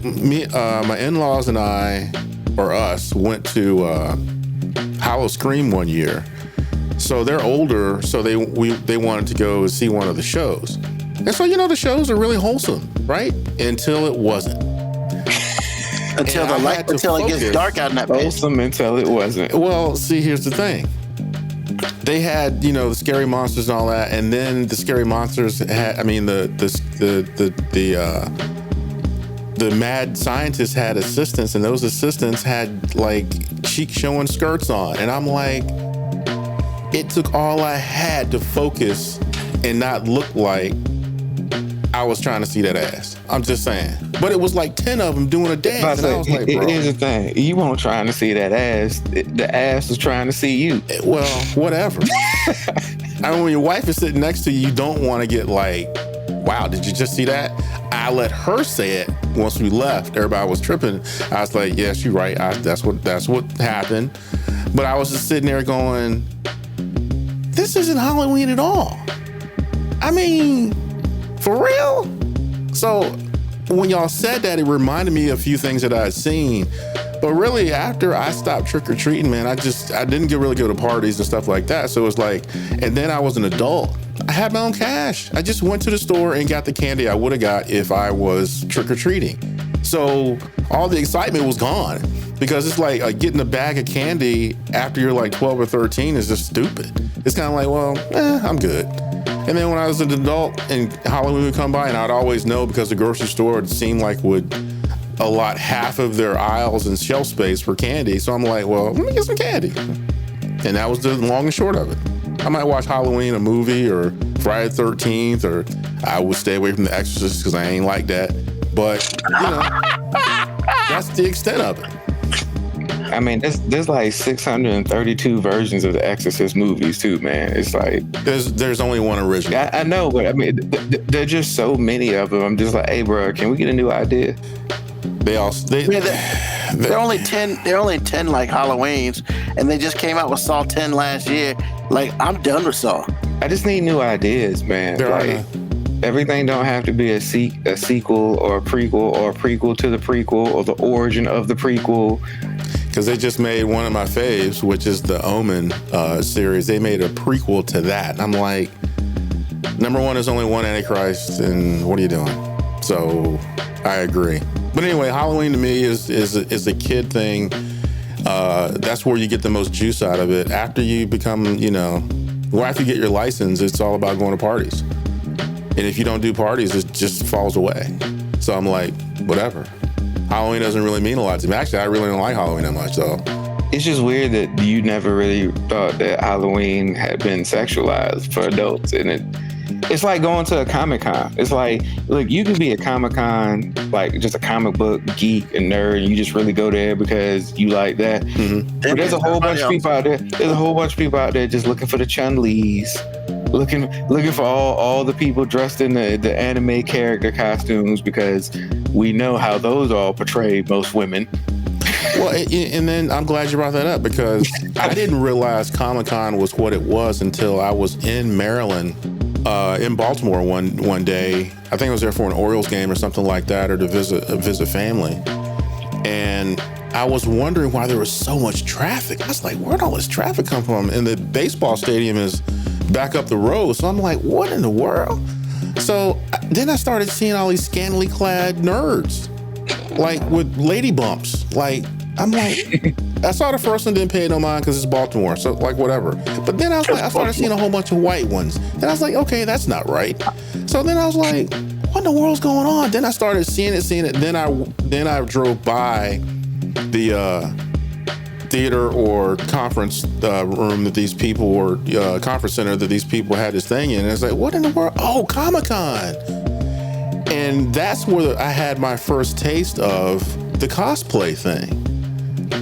my in-laws and us went to Hollow Scream one year. So they're older, so they wanted to go see one of the shows. And so, the shows are really wholesome, right? Until it wasn't. until it gets dark out in that bitch. Wholesome until it wasn't. Well, see, here's the thing. They had, the scary monsters and all that, and then the scary monsters had, the mad scientists had assistants, and those assistants had like cheek showing skirts on, and I'm like, it took all I had to focus and not look like I was trying to see that ass. I'm just saying. But it was like 10 of them doing a dance, and I was like, bro. Here's the thing. You weren't trying to see that ass. The ass was trying to see you. Well, whatever. I mean, when your wife is sitting next to you, you don't want to get like, wow, did you just see that? I let her say it once we left. Everybody was tripping. I was like, yes, you're right. That's what happened. But I was just sitting there going, this isn't Halloween at all. I mean, for real? So when y'all said that, it reminded me of a few things that I had seen. But really, after I stopped trick or treating, man, I didn't really go to parties and stuff like that. So it was like, and then I was an adult. I had my own cash. I just went to the store and got the candy I would have got if I was trick or treating. So all the excitement was gone, because it's like getting a bag of candy after you're like 12 or 13 is just stupid. It's kind of like, well, I'm good. And then when I was an adult and Halloween would come by, and I'd always know because the grocery store, it seemed like would allot half of their aisles and shelf space for candy. So I'm like, well, let me get some candy. And that was the long and short of it. I might watch Halloween, a movie, or Friday the 13th, or I would stay away from The Exorcist because I ain't like that. But, that's the extent of it. I mean, there's like 632 versions of the Exorcist movies too, man. It's like there's only one original. I know, but I mean, there are just so many of them. I'm just like, hey, bro, can we get a new idea? They're only 10. They're only 10 like Halloweens, and they just came out with Saw 10 last year. Like, I'm done with Saw. I just need new ideas, man. Everything don't have to be a sequel or a prequel to the prequel or the origin of the prequel. Because they just made one of my faves, which is the Omen series. They made a prequel to that. And I'm like, number one, there's only one Antichrist, and what are you doing? So I agree. But anyway, Halloween to me is a kid thing. That's where you get the most juice out of it. After you become, after you get your license, it's all about going to parties. And if you don't do parties, it just falls away. So I'm like, whatever. Halloween doesn't really mean a lot to me. Actually, I really don't like Halloween that much, though. It's just weird that you never really thought that Halloween had been sexualized for adults. And it's like going to a Comic-Con. It's like, look, you can be a Comic-Con, like just a comic book geek and nerd, and you just really go there because you like that. Mm-hmm. But there's a whole bunch of people out there. There's a whole bunch of people out there just looking for the Chun-Lis. Looking for all the people dressed in the anime character costumes, because we know how those all portray most women. Well, and then I'm glad you brought that up, because I didn't realize Comic-Con was what it was until I was in Maryland, in Baltimore one day. I think I was there for an Orioles game or something like that, or to visit family. And I was wondering why there was so much traffic. I was like, where'd all this traffic come from? And the baseball stadium is back up the road. So I'm like, what in the world? So then I started seeing all these scantily clad nerds, like with lady bumps. Like, I'm like, I saw the first one, didn't pay no mind because it's Baltimore. So like, whatever. But then I was like, I started seeing a whole bunch of white ones. And I was like, okay, that's not right. So then I was like, what in the world's going on? Then I started seeing it. Then I drove by the theater or conference room that these people were, conference center that these people had this thing in. And it's like, what in the world? Oh, Comic-Con. And that's where I had my first taste of the cosplay thing.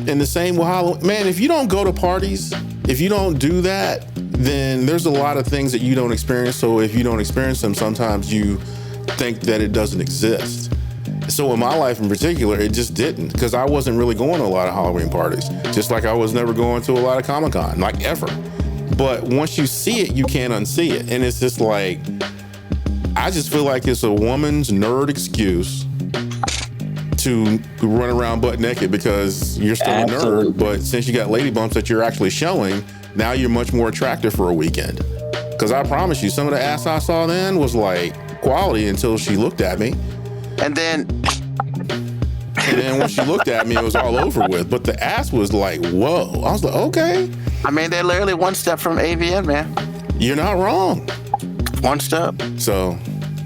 And the same with Halloween. Man, if you don't go to parties, if you don't do that, then there's a lot of things that you don't experience. So if you don't experience them, sometimes you think that it doesn't exist. So in my life in particular, it just didn't, because I wasn't really going to a lot of Halloween parties, just like I was never going to a lot of Comic-Con, like ever. But once you see it, you can't unsee it. And it's just like, I just feel like it's a woman's nerd excuse to run around butt naked because you're still a nerd. But since you got lady bumps that you're actually showing, now you're much more attractive for a weekend. Because I promise you, some of the ass I saw then was like quality until she looked at me. And then when she looked at me, it was all over with. But the ass was like, whoa. I was like, okay. I mean, they're literally one step from AVN, man. You're not wrong. One step. So,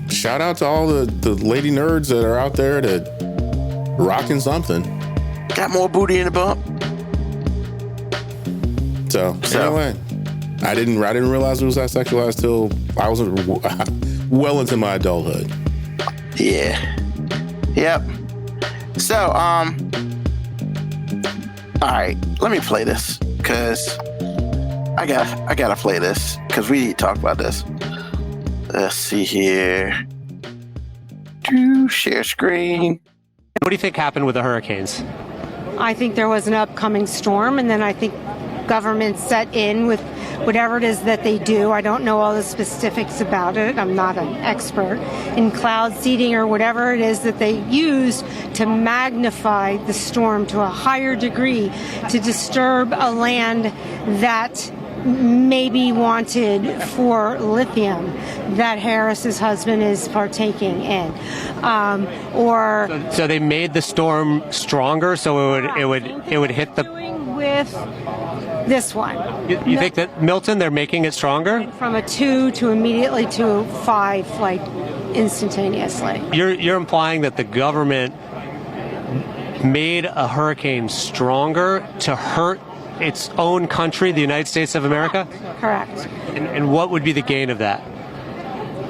shout out to all the lady nerds that are out there that rocking something. Got more booty in the bump. So anyway, I didn't realize it was that sexualized till I was well into my adulthood. Yeah. Yep. So, all right, let me play this, because I gotta play this, because we need to talk about this. Let's see here. Share screen. What do you think happened with the hurricanes? I think there was an upcoming storm, and then I think government set in with whatever it is that they do. I don't know all the specifics about it. I'm not an expert in cloud seeding or whatever it is that they use to magnify the storm to a higher degree to disturb a land that may be wanted for lithium that Harris's husband is partaking in, So they made the storm stronger, so it would hit the. Doing with this one. You think that Milton, they're making it stronger? From a 2 to immediately to a 5, like instantaneously. You're implying that the government made a hurricane stronger to hurt its own country, the United States of America? Correct. And what would be the gain of that?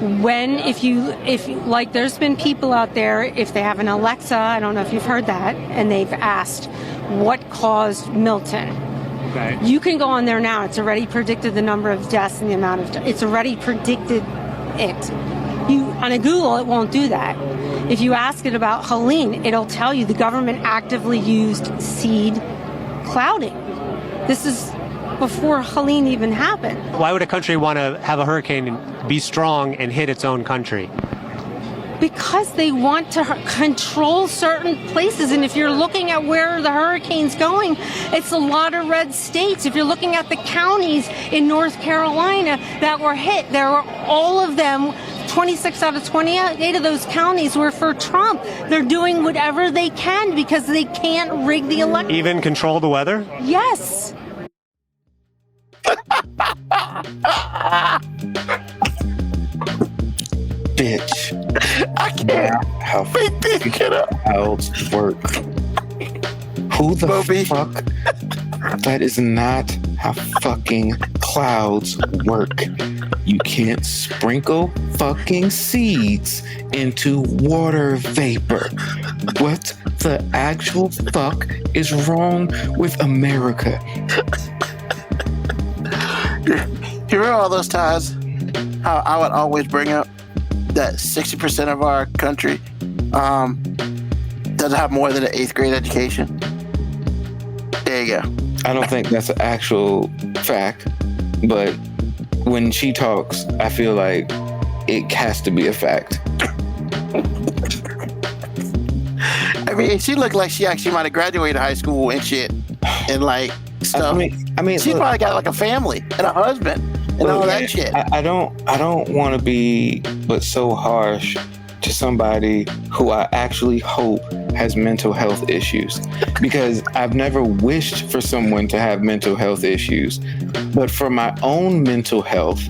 If like, there's been people out there, if they have an Alexa, I don't know if you've heard that, and they've asked what caused Milton. Okay. You can go on there now. It's already predicted the number of deaths and the amount of. It's already predicted it. On a Google, it won't do that. If you ask it about Helene, it'll tell you the government actively used seed clouding. This is before Helene even happened. Why would a country want to have a hurricane be strong and hit its own country? Because they want to control certain places. And if you're looking at where the hurricane's going, it's a lot of red states. If you're looking at the counties in North Carolina that were hit, there were all of them, 26 out of 28 of those counties were for Trump. They're doing whatever they can because they can't rig the election. Even control the weather? Yes. Bitch. I can't. How Make this shit up. clouds work. Who the Bobby. fuck? That is not how fucking clouds work. You can't sprinkle fucking seeds into water vapor. What the actual fuck is wrong with America? You remember all those times how I would always bring up that 60% of our country doesn't have more than an 8th grade education? There you go. I don't think that's an actual fact, but when she talks, I feel like it has to be a fact. I mean, she looked like she actually might have graduated high school and shit and like stuff. I mean, She look, probably got like a family and a husband and all that shit. I don't want to be but so harsh to somebody who I actually hope has mental health issues, because I've never wished for someone to have mental health issues, but for my own mental health,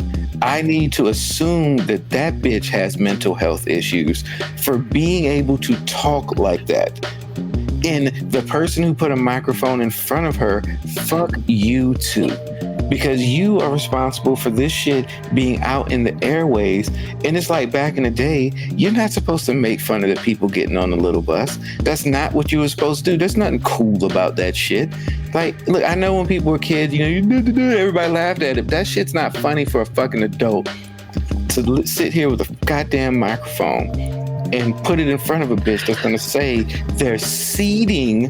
I need to assume that that bitch has mental health issues for being able to talk like that. And the person who put a microphone in front of her, fuck you too. Because you are responsible for this shit being out in the airways. And it's like back in the day, you're not supposed to make fun of the people getting on the little bus. That's not what you were supposed to do. There's nothing cool about that shit. Like, look, I know when people were kids, everybody laughed at it. That shit's not funny for a fucking adult to sit here with a goddamn microphone and put it in front of a bitch that's gonna say they're seeding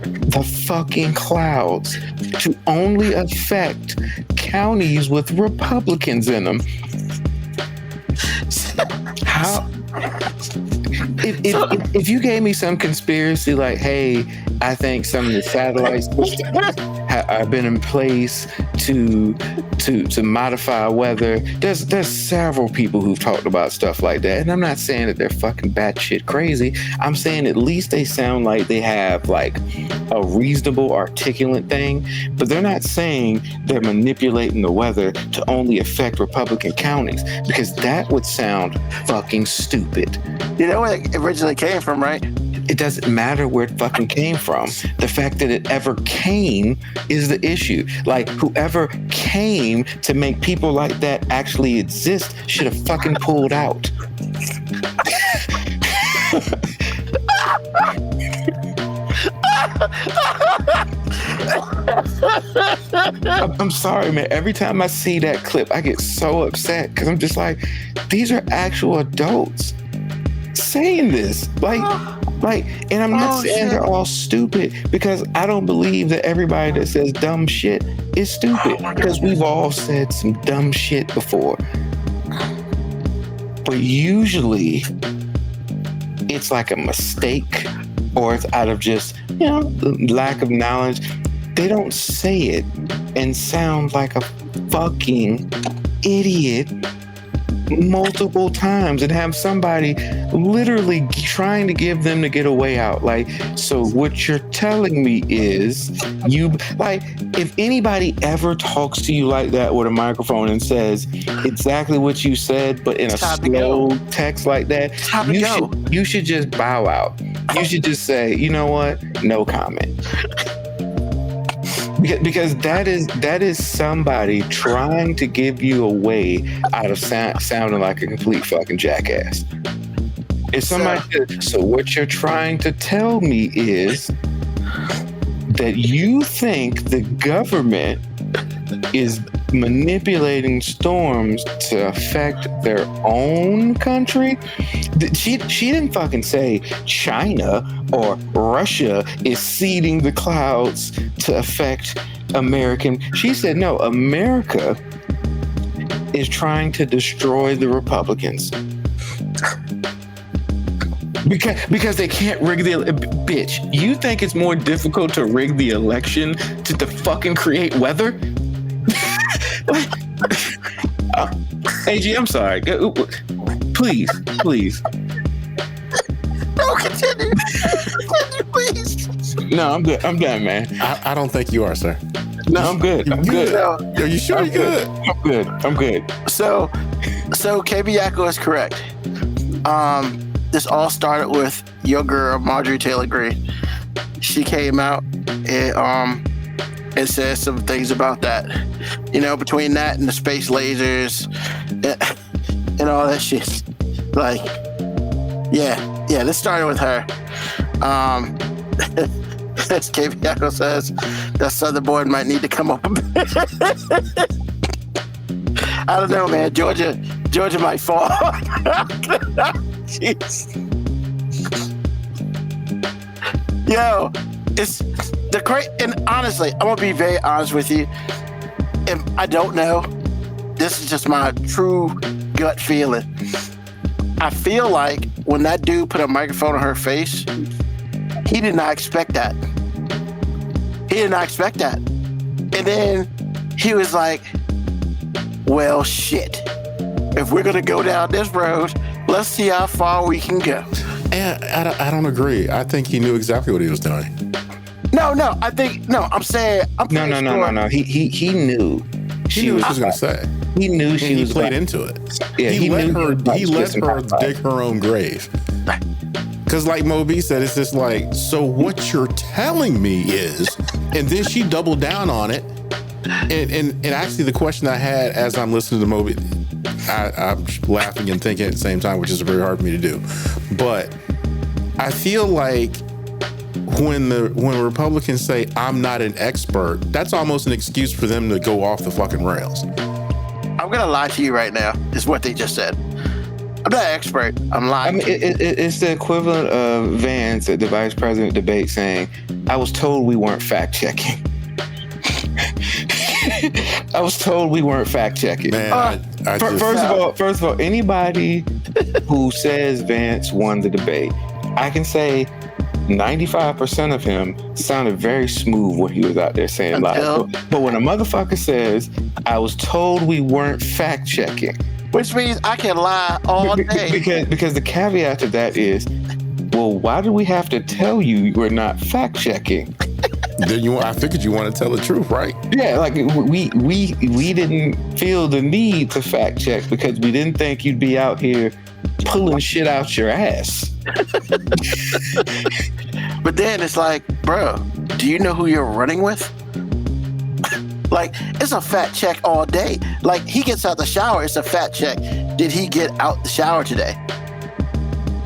the fucking clouds to only affect counties with Republicans in them. How? If you gave me some conspiracy like, hey, I think some of the satellites have been in place to modify weather. There's several people who've talked about stuff like that, and I'm not saying that they're fucking batshit crazy. I'm saying at least they sound like they have like a reasonable, articulate thing, but they're not saying they're manipulating the weather to only affect Republican counties, because that would sound fucking stupid. You know where it originally came from, right? It doesn't matter where it fucking came from. The fact that it ever came is the issue. Like, whoever came to make people like that actually exist should have fucking pulled out. I'm sorry, man. Every time I see that clip, I get so upset because I'm just like, these are actual adults saying this. Like, Like, and I'm not saying they're all stupid, because I don't believe that everybody that says dumb shit is stupid, because we've all said some dumb shit before. But usually it's like a mistake, or it's out of just, lack of knowledge. They don't say it and sound like a fucking idiot multiple times and have somebody literally trying to give them to get a way out. Like, so what you're telling me is you, like, if anybody ever talks to you like that with a microphone and says exactly what you said, but in a slow text like that, you should just bow out. You should just say, you know what? No comment. Because that is somebody trying to give you a way out of sounding like a complete fucking jackass. If somebody says, so what you're trying to tell me is that you think the government is manipulating storms to affect their own country? She didn't fucking say China or Russia is seeding the clouds to affect American. She said, no, America is trying to destroy the Republicans. Because they can't rig the bitch. You think it's more difficult to rig the election to fucking create weather? AG, I'm sorry. Please. No, continue. Continue, please. No, I'm good. I'm done, man. I don't think you are, sir. No, I'm good. I'm good. Are you sure you're good? I'm good. So KB Yakko is correct. This all started with your girl Marjorie Taylor Greene. She came out and said some things about that. Between that and the space lasers and all that shit. Like, yeah, this started with her. As KB Yakko says, that Southern boy might need to come up a bit. I don't know, man. Georgia might fall. Jeez. Yo, it's the great, and honestly, I'm gonna be very honest with you. And I don't know. This is just my true gut feeling. I feel like when that dude put a microphone on her face, he did not expect that. And then he was like, well, shit. If we're gonna go down this road, let's see how far we can go. And I don't agree. I think he knew exactly what he was doing. I'm saying. No. He knew. He knew what she was going to say. He knew she he was played into it. Yeah, he let her dig her own grave. Because like Mo B said, it's just like, so what you're telling me is, and then she doubled down on it. And actually the question I had as I'm listening to Mo B, I'm laughing and thinking at the same time, which is very hard for me to do. But I feel like when Republicans say I'm not an expert, that's almost an excuse for them to go off the fucking rails. I'm gonna lie to you right now, is what they just said. I'm not an expert. I'm lying. I mean, it's the equivalent of Vance at the vice president debate saying, I was told we weren't fact checking. I was told we weren't fact checking. Man, first of all, anybody who says Vance won the debate, I can say 95% of him sounded very smooth when he was out there saying lies. But when a motherfucker says, I was told we weren't fact checking, which means I can lie all day. Because the caveat to that is, well, why do we have to tell you we're not fact checking? I figured you want to tell the truth, right? Yeah, like we didn't feel the need to fact check because we didn't think you'd be out here pulling shit out your ass. But then it's like, bro, do you know who you're running with? Like, it's a fact check all day. Like, he gets out the shower, it's a fact check. Did he get out the shower today?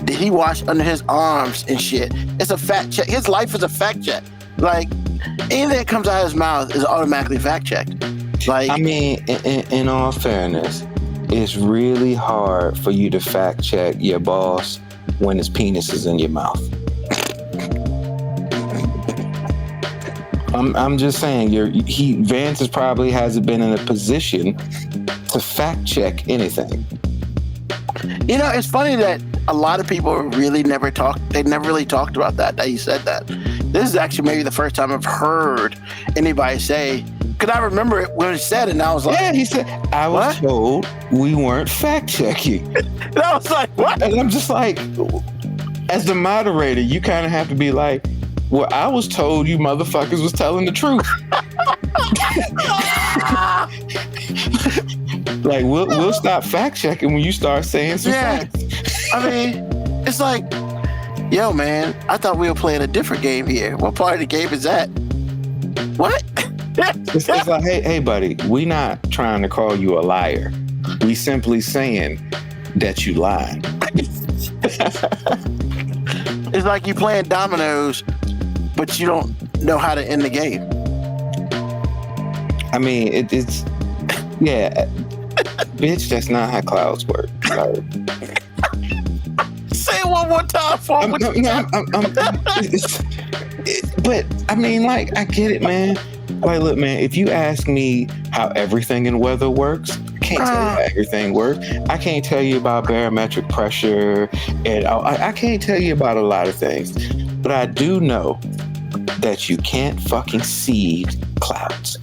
Did he wash under his arms and shit? It's a fact check. His life is a fact check. Like, anything that comes out of his mouth is automatically fact checked. Like, I mean, in all fairness, it's really hard for you to fact check your boss when his penis is in your mouth. I'm just saying, Vance probably hasn't been in a position to fact check anything. You know, it's funny that a lot of people really never really talked about that he said that. This is actually maybe the first time I've heard anybody say, because I remember it when he said it, and I was like, yeah, he said, I was told we weren't fact checking. And I was like, what? And I'm just like, as the moderator, you kind of have to be like, well, I was told you motherfuckers was telling the truth. Like, we'll stop fact checking when you start saying some facts. I mean, it's like, yo, man, I thought we were playing a different game here. What part of the game is that? What? It's like, hey, buddy, we not trying to call you a liar. We simply saying that you lied. It's like you playing dominoes, but you don't know how to end the game. I mean, it's yeah, bitch. That's not how clouds work. Like, say it one more time for me. But I mean, like, I get it, man. Like, look, man, if you ask me how everything in weather works, I can't tell you how everything works. I can't tell you about barometric pressure, and I can't tell you about a lot of things. But I do know that you can't fucking seed clouds.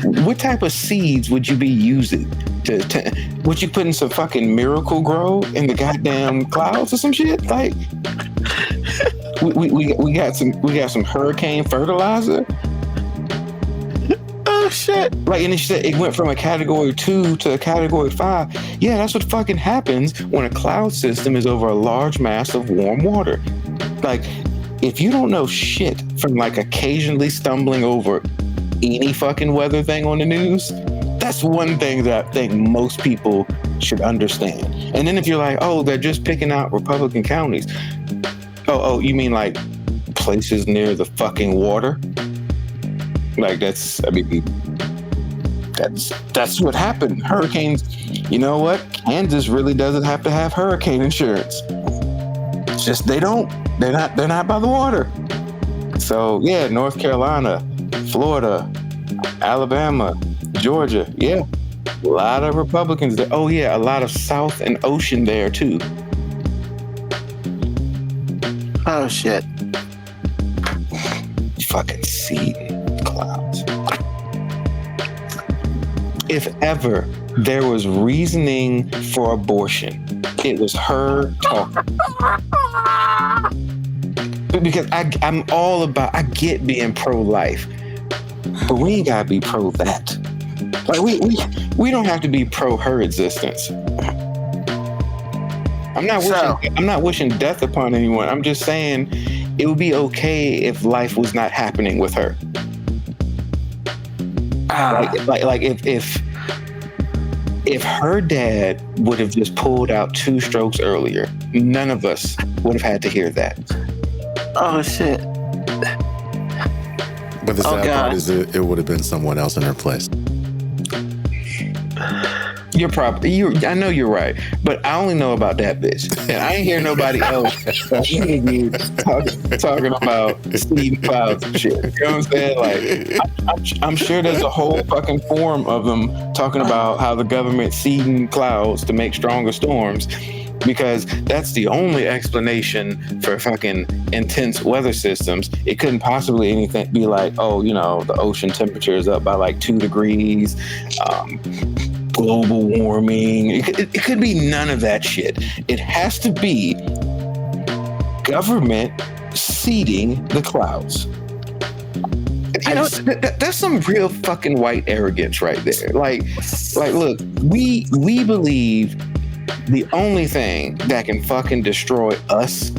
What type of seeds would you be using? Would you put in some fucking Miracle Grow in the goddamn clouds or some shit? Like, we got some hurricane fertilizer. Oh shit! Like, and it went from a category 2 to a category 5. Yeah, that's what fucking happens when a cloud system is over a large mass of warm water. Like, if you don't know shit from like occasionally stumbling over any fucking weather thing on the news, that's one thing that I think most people should understand. And then if you're like, oh, they're just picking out Republican counties. Oh, you mean like places near the fucking water? Like, that's what happened. Hurricanes, you know what? Kansas really doesn't have to have hurricane insurance. It's just they don't. They're not by the water. So yeah, North Carolina, Florida, Alabama, Georgia, yeah. A lot of Republicans there. Oh yeah, a lot of South and Ocean there too. Oh shit. Fucking seeding clouds. If ever there was reasoning for abortion, it was her talking. Because I'm all about, I get being pro-life, but we ain't gotta be pro that. Like, we don't have to be pro her existence. I'm not wishing death upon anyone. I'm just saying it would be okay if life was not happening with her. Like if her dad would have just pulled out 2 strokes earlier, none of us would have had to hear that. Oh shit. But the sad part is it would have been someone else in her place. I know you're right, but I only know about that bitch, and I ain't hear nobody else talking about seeding clouds and shit. You know what I'm saying? Like, I'm sure there's a whole fucking forum of them talking about how the government seeding clouds to make stronger storms, because that's the only explanation for fucking intense weather systems. It couldn't possibly anything be like, oh, you know, the ocean temperature is up by like 2 degrees. Global warming. It could be none of that shit. It has to be government seeding the clouds. You know, that's some real fucking white arrogance right there. Like, look, we believe the only thing that can fucking destroy us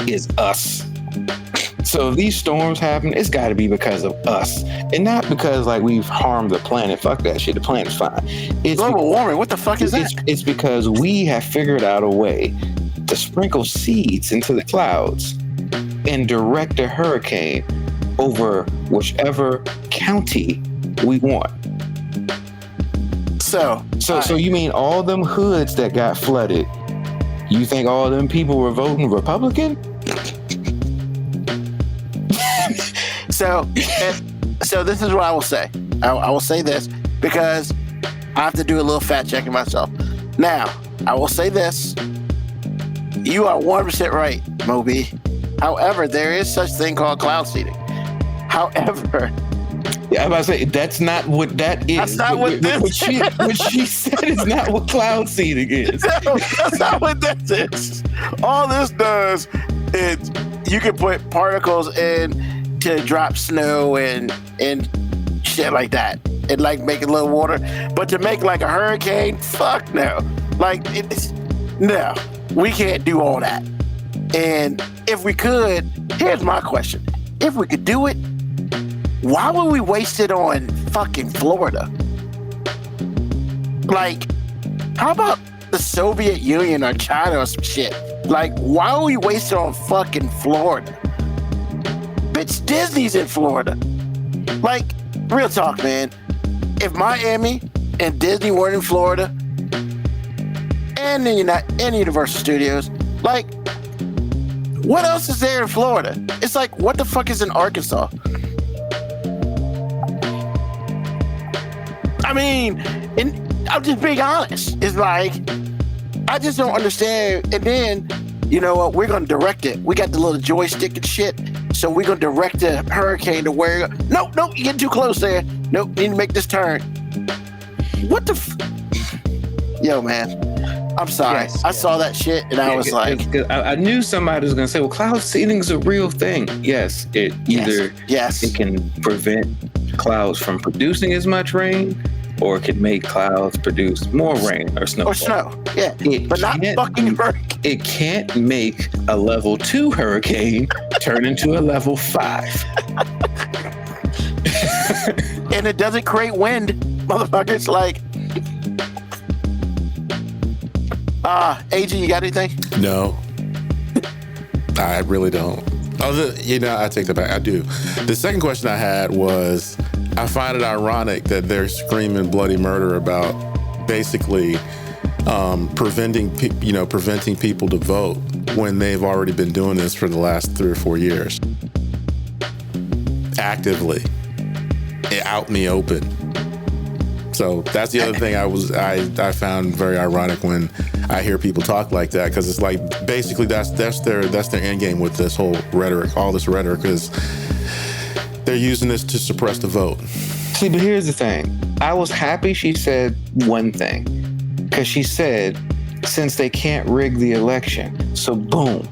is us. So if these storms happen, it's got to be because of us, and not because like we've harmed the planet. Fuck that shit. The planet's fine. It's global warming. What the fuck is that? It's because we have figured out a way to sprinkle seeds into the clouds and direct a hurricane over whichever county we want. So you mean all them hoods that got flooded? You think all them people were voting Republican? So this is what I will say. I will say this because I have to do a little fact checking myself. Now, I will say this. You are 100% right, Moby. However, there is such thing called cloud seeding. However, yeah, I'm about to say that's not what that is. That's not what this what she said is not what cloud seeding is. no, that's not what this is. All this does is you can put particles in to drop snow and shit like that, and like make a little water. But to make like a hurricane, fuck no. Like no, we can't do all that. And if we could, here's my question: if we could do it, why would we waste it on fucking Florida? Like, how about the Soviet Union or China or some shit? Like, why would we waste it on fucking Florida? Bitch, Disney's in Florida. Like, real talk, man. If Miami and Disney weren't in Florida, and Universal Studios, like, what else is there in Florida? It's like, what the fuck is in Arkansas? I mean, and I'm just being honest. It's like, I just don't understand. And then, you know what? We're going to direct it. We got the little joystick and shit. So we're going to direct the hurricane to where, nope, you're getting too close there. Nope, need to make this turn. What the Yo, man. I'm sorry. Yes, I saw that shit and I was like... I knew somebody was going to say, well, cloud seeding is a real thing. Yes, it either it can prevent clouds from producing as much rain, or it can make clouds produce more rain or snow. Or snow, yeah. But not fucking hurricane. It can't make a level 2 hurricane turn into a level 5. And it doesn't create wind, motherfuckers. Like... AG, you got anything? No, I really don't. I take that back. I do. The second question I had was, I find it ironic that they're screaming bloody murder about basically preventing people to vote when they've already been doing this for the last 3 or 4 years, actively, out in the open. So that's the other thing I found very ironic when I hear people talk like that, because it's like basically that's their end game with this whole rhetoric, all this rhetoric, is they're using this to suppress the vote. See, but here's the thing. I was happy she said one thing, because she said, since they can't rig the election, so boom,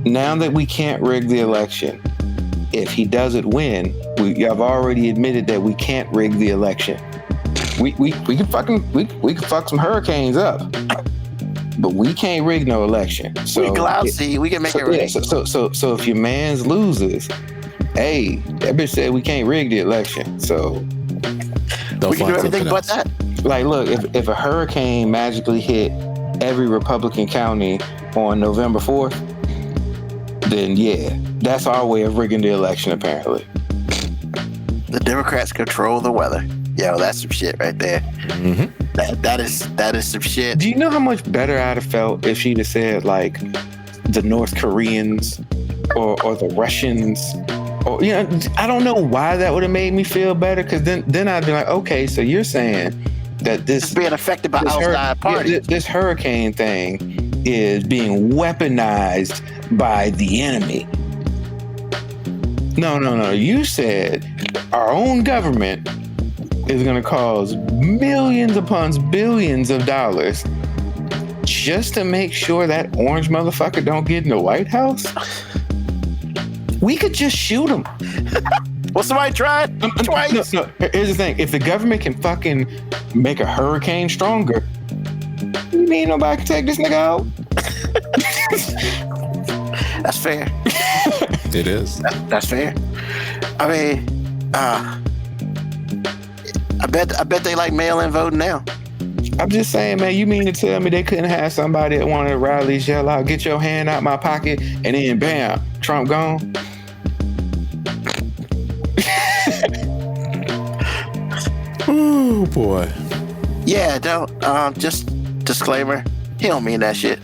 now that we can't rig the election, if he doesn't win, I've already admitted that we can't rig the election. We can fuck some hurricanes up, but we can't rig no election. So we cloud seed, we can make it rig. So if your man's loses, hey, that bitch said we can't rig the election. So we can do everything but that. Like, look, if a hurricane magically hit every Republican county on November 4th, then yeah, that's our way of rigging the election, apparently. The Democrats control the weather. Yo, that's some shit right there. Mm-hmm. That is some shit. Do you know how much better I'd have felt if she'd have said, like, the North Koreans or the Russians? Or, you know, I don't know why that would have made me feel better, because then I'd be like, okay, so you're saying that this is being affected by outside parties. This hurricane thing is being weaponized by the enemy. No. You said our own government is going to cause millions upon billions of dollars just to make sure that orange motherfucker don't get in the White House. We could just shoot him. Well, somebody tried twice. No. Here's the thing. If the government can fucking make a hurricane stronger, you mean nobody can take this nigga out? That's fair. It is. That's fair. I mean, I bet they like mail-in voting now. I'm just saying, man, you mean to tell me they couldn't have somebody at one of the rallies yell out, get your hand out my pocket, and then bam, Trump gone? Oh boy. Yeah, don't just disclaimer, he don't mean that shit.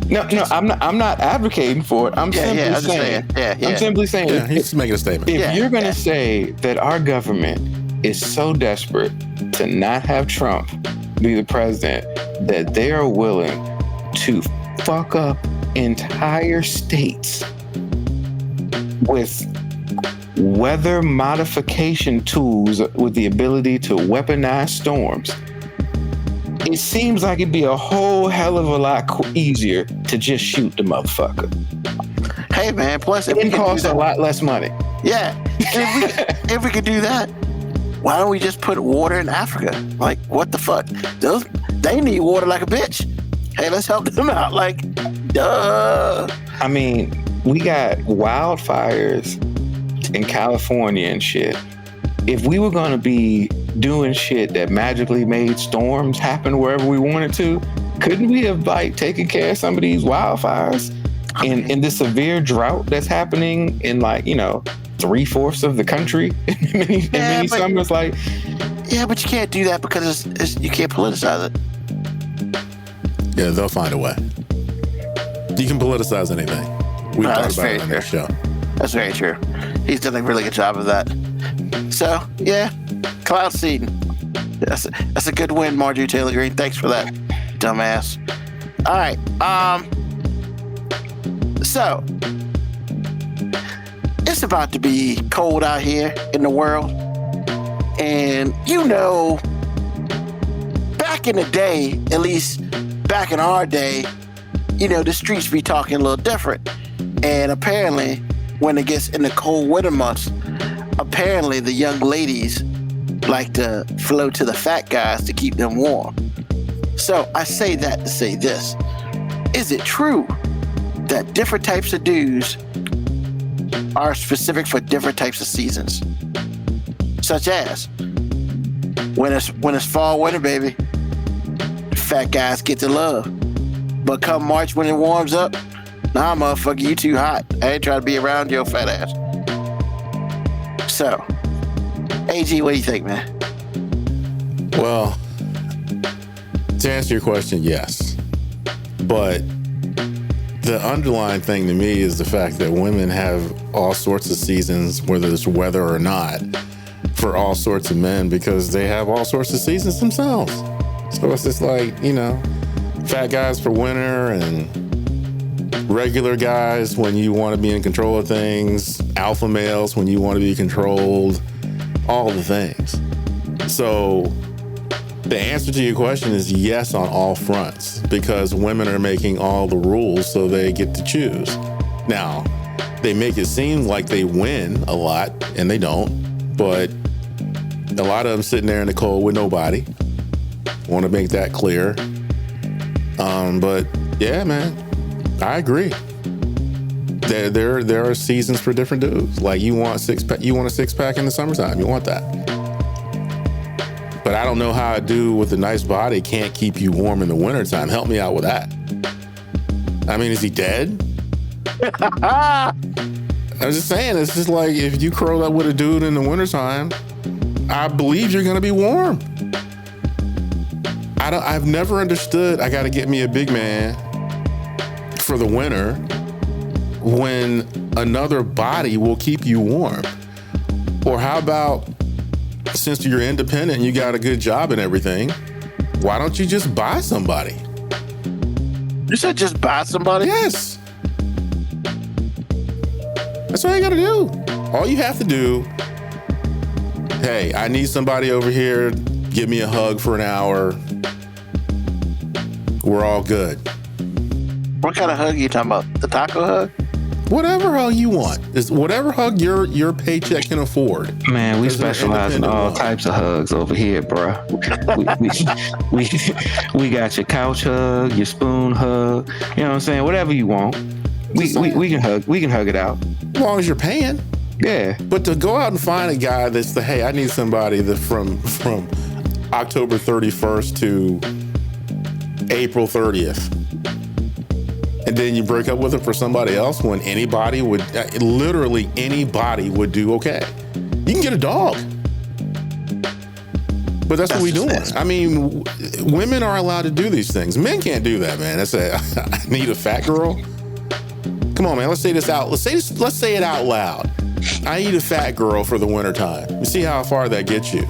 No, I'm not advocating for it. I'm simply saying. I'm simply saying. Yeah, he's making a statement. If you're gonna say that our government is so desperate to not have Trump be the president that they are willing to fuck up entire states with weather modification tools with the ability to weaponize storms, it seems like it'd be a whole hell of a lot easier to just shoot the motherfucker. Hey man, plus if it costs a lot less money. Yeah, if we could do that, why don't we just put water in Africa? Like, what the fuck? They need water like a bitch. Hey, let's help them out. Like, duh. I mean, we got wildfires in California and shit. If we were going to be doing shit that magically made storms happen wherever we wanted to, couldn't we have like taken care of some of these wildfires in the severe drought that's happening in like, 3/4 of the country in many summers? Like, yeah, but you can't do that because you can't politicize it. Yeah, they'll find a way. You can politicize anything. We talked about it on this show. That's very true. He's done a really good job of that. So, yeah, cloud seeding. That's a good win, Marjorie Taylor Greene. Thanks for that, dumbass. All right. So, it's about to be cold out here in the world. And, back in the day, at least back in our day, the streets be talking a little different. And apparently, when it gets in the cold winter months, apparently the young ladies like to flow to the fat guys to keep them warm. So I say that to say this. Is it true that different types of dudes are specific for different types of seasons? Such as, when it's fall, winter, baby, fat guys get the love. But come March when it warms up, nah, motherfucker, you too hot. I ain't trying to be around your fat ass. So, AG, what do you think, man? Well, to answer your question, yes. But the underlying thing to me is the fact that women have all sorts of seasons, whether it's weather or not, for all sorts of men because they have all sorts of seasons themselves. So it's just like, fat guys for winter and regular guys when you want to be in control of things, alpha males when you want to be controlled, all the things. So the answer to your question is yes on all fronts because women are making all the rules so they get to choose. Now, they make it seem like they win a lot and they don't, but a lot of them sitting there in the cold with nobody. Want to make that clear. But yeah, man, I agree. There are seasons for different dudes. Like you want a six pack in the summertime. You want that. But I don't know how a dude with a nice body can't keep you warm in the wintertime. Help me out with that. I mean, is he dead? I'm just saying, it's just like if you curl up with a dude in the wintertime, I believe you're gonna be warm. I've never understood I gotta get me a big man for the winter when another body will keep you warm. Or how about, since you're independent and you got a good job and everything, why don't you just buy somebody? You said just buy somebody? Yes. That's all you gotta do. All you have to do, hey, I need somebody over here, give me a hug for an hour. We're all good. What kind of hug are you talking about? The taco hug? Whatever hug you want. It's whatever hug your paycheck can afford. Man, we specialize in all types of hugs over here, bro. We got your couch hug, your spoon hug. You know what I'm saying? Whatever you want. We can hug it out. As long as you're paying. Yeah. But to go out and find a guy that's hey, I need somebody that from October 31st to April 30th. And then you break up with him for somebody else when literally anybody would do okay. You can get a dog. But that's what we just doing. nasty. I mean, women are allowed to do these things. Men can't do that, man. That's I need a fat girl. Come on, man. Let's say this out. Let's say it out loud. I need a fat girl for the wintertime. You see how far that gets you.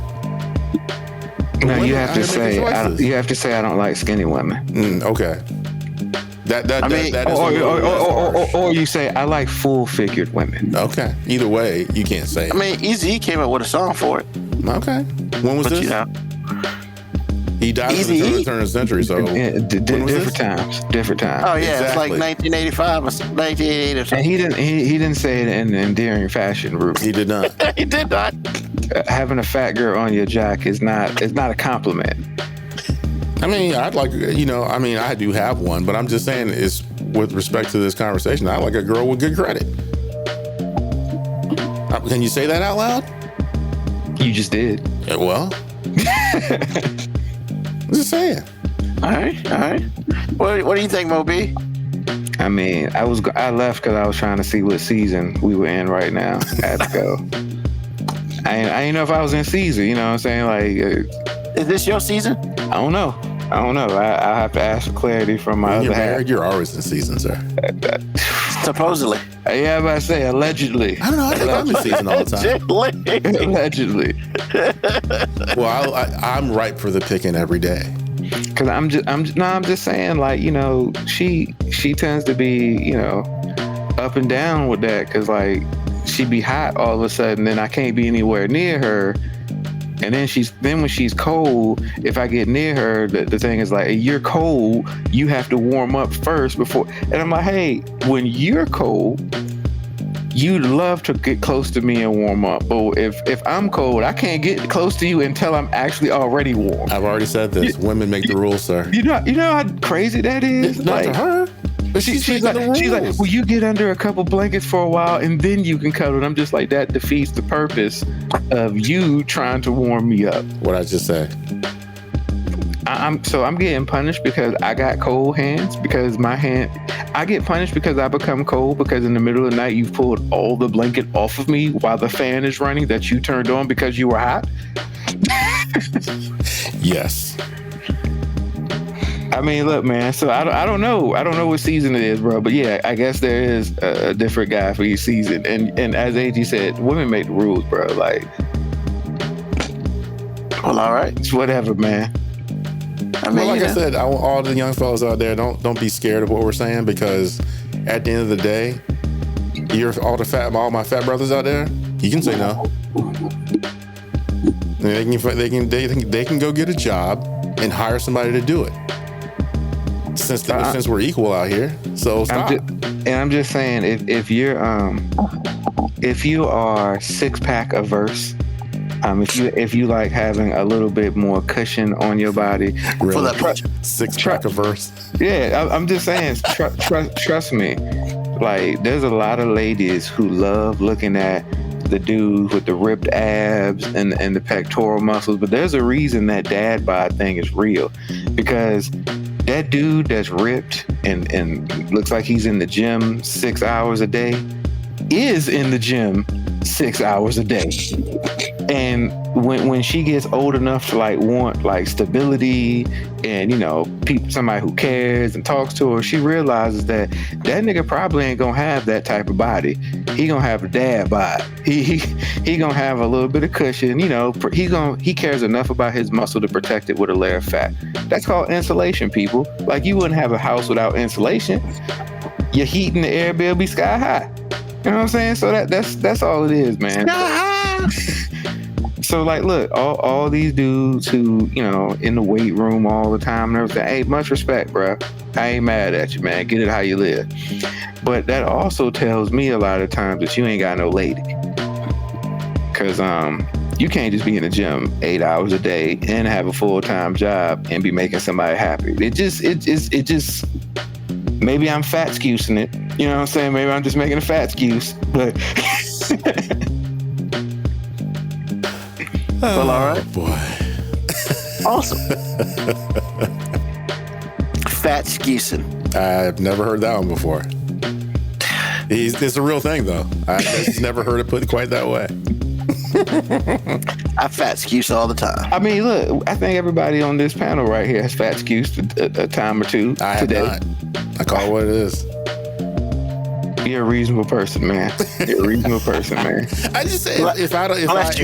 No, Women you have to are making say choices. you have to say I don't like skinny women. Okay. That is Or you say I like full-figured women. okay. Either way, you can't say it. I mean, Eazy came up with a song for it. Okay. When was But this? you know, He died at the Eazy-E. turn of the century. So Yeah, when was different this? times. Different times. oh yeah, it's like Exactly. 1985 or 1988 or And something. he didn't say it in an endearing fashion, Ruben. He did not. He did not. Having a fat girl on your jack is not a compliment. I mean, I'd like, I mean, I do have one, but I'm just saying is with respect to this conversation, I like a girl with good credit. Can you say that out loud? You just did. Yeah, well, I'm just saying. All right. What do you think, Mo B? I mean, I left because I was trying to see what season we were in right now. I had to go. I didn't know if I was in season. You know what I'm saying? Like, Is this your season? I don't know. I have to ask for clarity from my When other you're half. married, you're always in season, sir. Supposedly. Yeah, I'm about to say allegedly. I don't know. I think I'm in season all the time. Allegedly. Well, I'm ripe for the picking every day. Cause I'm just saying, like, she tends to be, up and down with that. Cause like she be hot all of a sudden, then I can't be anywhere near her. And then when she's cold, if I get near her, the thing is like, you're cold, you have to warm up first before. And I'm like, hey, when you're cold, you love to get close to me and warm up. But if I'm cold, I can't get close to you until I'm actually already warm. I've already said this. Women make the rules, sir. You know how crazy that is? Not to her. But She's she's like, making the rules. well, you get under a couple blankets for a while and then you can cuddle. And I'm just like, that defeats the purpose of you trying to warm me up. What I just said. I'm getting punished because I got cold hands, because I get punished because I become cold because in the middle of the night you've pulled all the blanket off of me while the fan is running that you turned on because you were hot. Yes. I mean, look, man. So I don't know. I don't know what season it is, bro. But yeah, I guess there is a different guy for each season. And as AG said, women make the rules, bro. Like, Well, all right. it's whatever, man. I mean, Well, like you I know, said, all the young fellas out there, don't be scared of what we're saying, because at the end of the day, all my fat brothers out there, you can say no. They can go get a job and hire somebody to do it. Since we're equal out here, so stop. I'm just saying, if you are six-pack averse, if you like having a little bit more cushion on your body, for that punch. Six-pack averse. yeah, I'm just saying, trust me. Like, there's a lot of ladies who love looking at the dude with the ripped abs and the pectoral muscles, but there's a reason that dad bod thing is real, because that dude that's ripped and looks like he's in the gym 6 hours a day is in the gym 6 hours a day. And when she gets old enough to want stability and somebody who cares and talks to her, she realizes that nigga probably ain't gonna have that type of body. He gonna have a dad bod. He gonna have a little bit of cushion. He cares enough about his muscle to protect it with a layer of fat. That's called insulation, people. Like, you wouldn't have a house without insulation. Your heat in the air bill be sky high. You know what I'm saying? So that's all it is, man. So look, all these dudes who, in the weight room all the time and everything, hey, much respect, bro. I ain't mad at you, man. Get it how you live. But that also tells me a lot of times that you ain't got no lady. Cause you can't just be in the gym 8 hours a day and have a full-time job and be making somebody happy. It just maybe I'm fat excusing it. You know what I'm saying? Maybe I'm just making a fat excuse, but Well, all right. Boy. Awesome. Fat Skeeson. I've never heard that one before. It's a real thing, though. I just never heard it put quite that way. I fat excuse all the time. I mean, look, I think everybody on this panel right here has fat excuse a time or two I have today. not. I call it what it is. You're a reasonable person, man. You're a reasonable person, man. I just say if I don't feel like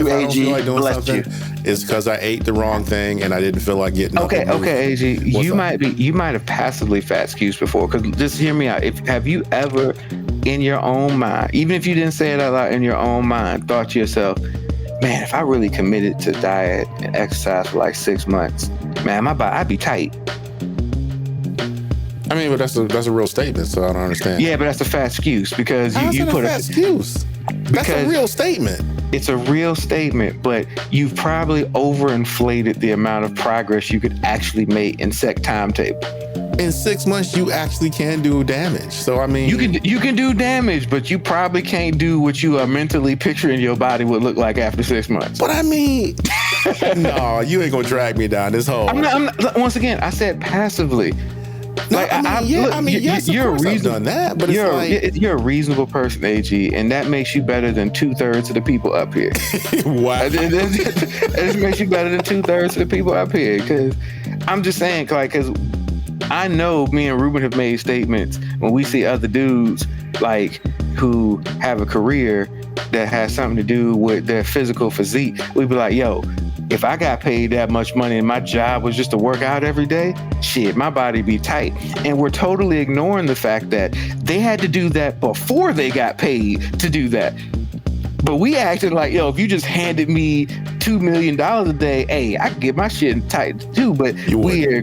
doing something, it's because I ate the wrong thing and I didn't feel like getting up. Okay, AG, What's you up? might have passively fat excused before. Because just hear me out. Have you ever, in your own mind, even if you didn't say it out loud, in your own mind, thought to yourself, man, if I really committed to diet and exercise for like 6 months, man, my body, I'd be tight. I mean, but that's a real statement, so I don't understand. Yeah, but that's a fat excuse because you put a fat excuse. That's a because- real statement. It's a real statement, but you've probably overinflated the amount of progress you could actually make in set timetable. In 6 months, you actually can do damage. So I mean, You can do damage, but you probably can't do what you are mentally picturing your body would look like after 6 months. But I mean, no, you ain't gonna drag me down this hole. I'm not. Once again, I said passively. No, Like, yes, of course I've done that, but you're a reasonable person, AG, and that makes you better than 2/3 of the people up here. Wow. It just makes you better than 2/3 of the people up here. Because I'm just saying, like, because I know me and Ruben have made statements when we see other dudes like who have a career that has something to do with their physical physique. We'd be like, yo, if I got paid that much money and my job was just to work out every day, shit, my body be tight. And we're totally ignoring the fact that they had to do that before they got paid to do that. But we acted like, yo, if you just handed me $2 million a day, hey, I could get my shit tight too. But we're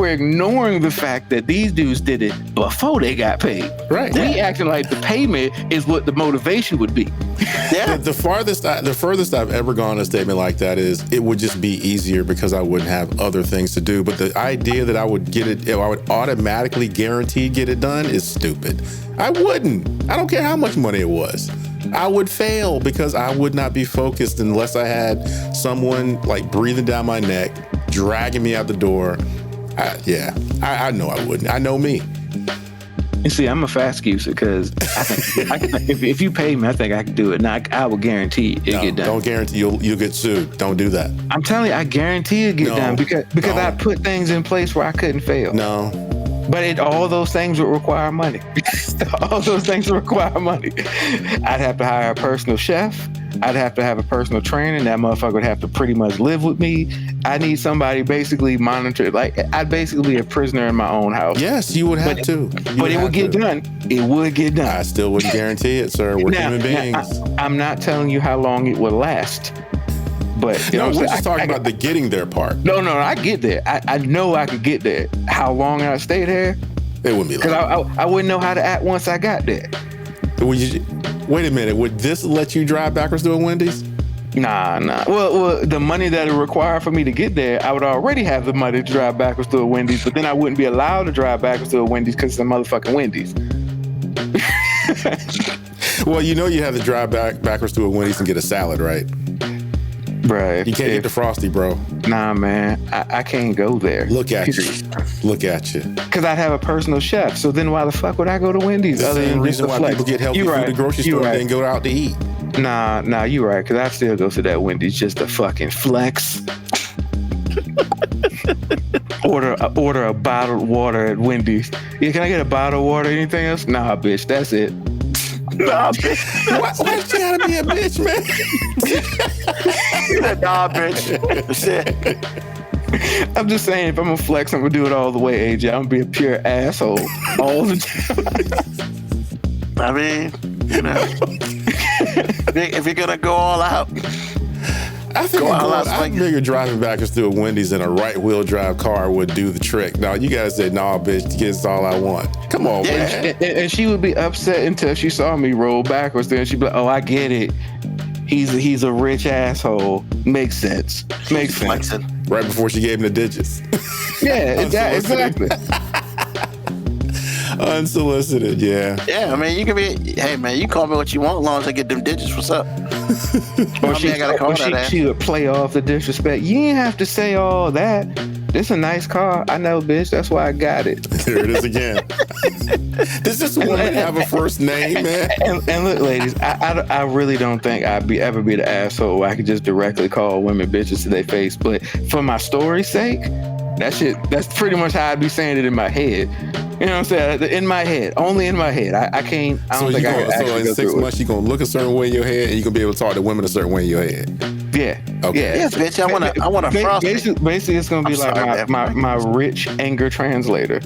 ignoring the fact that these dudes did it before they got paid. Right. We acting like the payment is what the motivation would be. Yeah. The furthest I've ever gone a statement like that is it would just be easier because I wouldn't have other things to do. But the idea that I would get it, I would automatically guarantee get it done is stupid. I wouldn't. I don't care how much money it was. I would fail because I would not be focused unless I had someone like breathing down my neck, dragging me out the door. I know I wouldn't. I know me. You see, I'm a fast user because I think if you pay me, I think I can do it. Now, I will guarantee it'll get done. Don't guarantee you'll get sued. Don't do that. I'm telling you, I guarantee it'll get done because I put things in place where I couldn't fail. No. But all those things would require money. All those things would require money. I'd have to hire a personal chef. I'd have to have a personal trainer. And that motherfucker would have to pretty much live with me. I need somebody basically monitor. Like, I'd basically be a prisoner in my own house. Yes, you would have to. But it would get done. It would get done. I still wouldn't guarantee it, sir. We're human beings. I'm not telling you how long it would last. But we're just talking about the getting there part. No, I get there. I know I could get there. How long I stay there? It wouldn't be long. Because I wouldn't know how to act once I got there. Wait a minute. Would this let you drive backwards to a Wendy's? Nah. Well, the money that it required for me to get there, I would already have the money to drive backwards to a Wendy's, but then I wouldn't be allowed to drive backwards to a Wendy's because it's a motherfucking Wendy's. Well, you have to drive backwards to a Wendy's and get a salad, right? Bruh. You can't get the Frosty, bro. Nah, man. I can't go there. Look at you. Look at you. Because I'd have a personal chef. So then why the fuck would I go to Wendy's? The same reason why people get healthy food at the grocery store and then go out to eat. Nah, you right. Because I still go to that Wendy's just to fucking flex. Order a bottled water at Wendy's. Yeah, can I get a bottled water? Anything else? Nah, bitch. That's it. Nah, bitch. Why you gotta be a bitch, man? Nah, bitch. I'm just saying, if I'm gonna flex, I'm gonna do it all the way, AJ. I'm gonna be a pure asshole all the time. I mean, if you're gonna go all out, I think I figure driving backwards through a Wendy's in a right-wheel drive car would do the trick. Now, you guys said, nah, bitch, that's all I want. Come on, man. And she would be upset until she saw me roll backwards. Then she'd be like, oh, I get it. He's a rich asshole. Makes sense. Makes sense. flexing. Right before she gave him the digits. Yeah, exactly. Unsolicited, yeah. Yeah, I mean, you can be, hey, man, you call me what you want as long as I get them digits. What's up? Or she would play off the disrespect. You ain't have to say all that. This a nice car. I know, bitch. That's why I got it. There it is again. Does this woman have a first name, man? And look, ladies, I really don't think I'd ever be the asshole where I could just directly call women bitches to their face. But for my story's sake, that's pretty much how I'd be saying it in my head. You know what I'm saying? In my head, only in my head. I can't. I don't think I can actually in go 6 through months, you're gonna look a certain way in your head, and you're gonna be able to talk to women a certain way in your head. Yeah. Okay. Yeah. Yes, bitch. I want a frosty. Basically, it's gonna be my rich anger translator.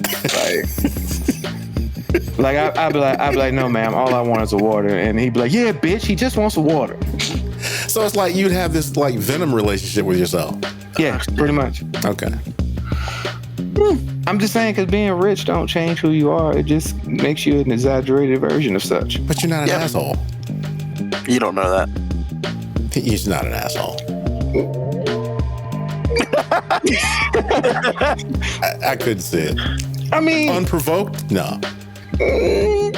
I'd be like, no, ma'am, all I want is a water, and he'd be like, yeah, bitch, he just wants a water. So it's like you'd have this like venom relationship with yourself. Yeah, pretty much. Okay. I'm just saying, because being rich don't change who you are. It just makes you an exaggerated version of such. But you're not an asshole. You don't know that. He's not an asshole. I couldn't say it. I mean, unprovoked? No. I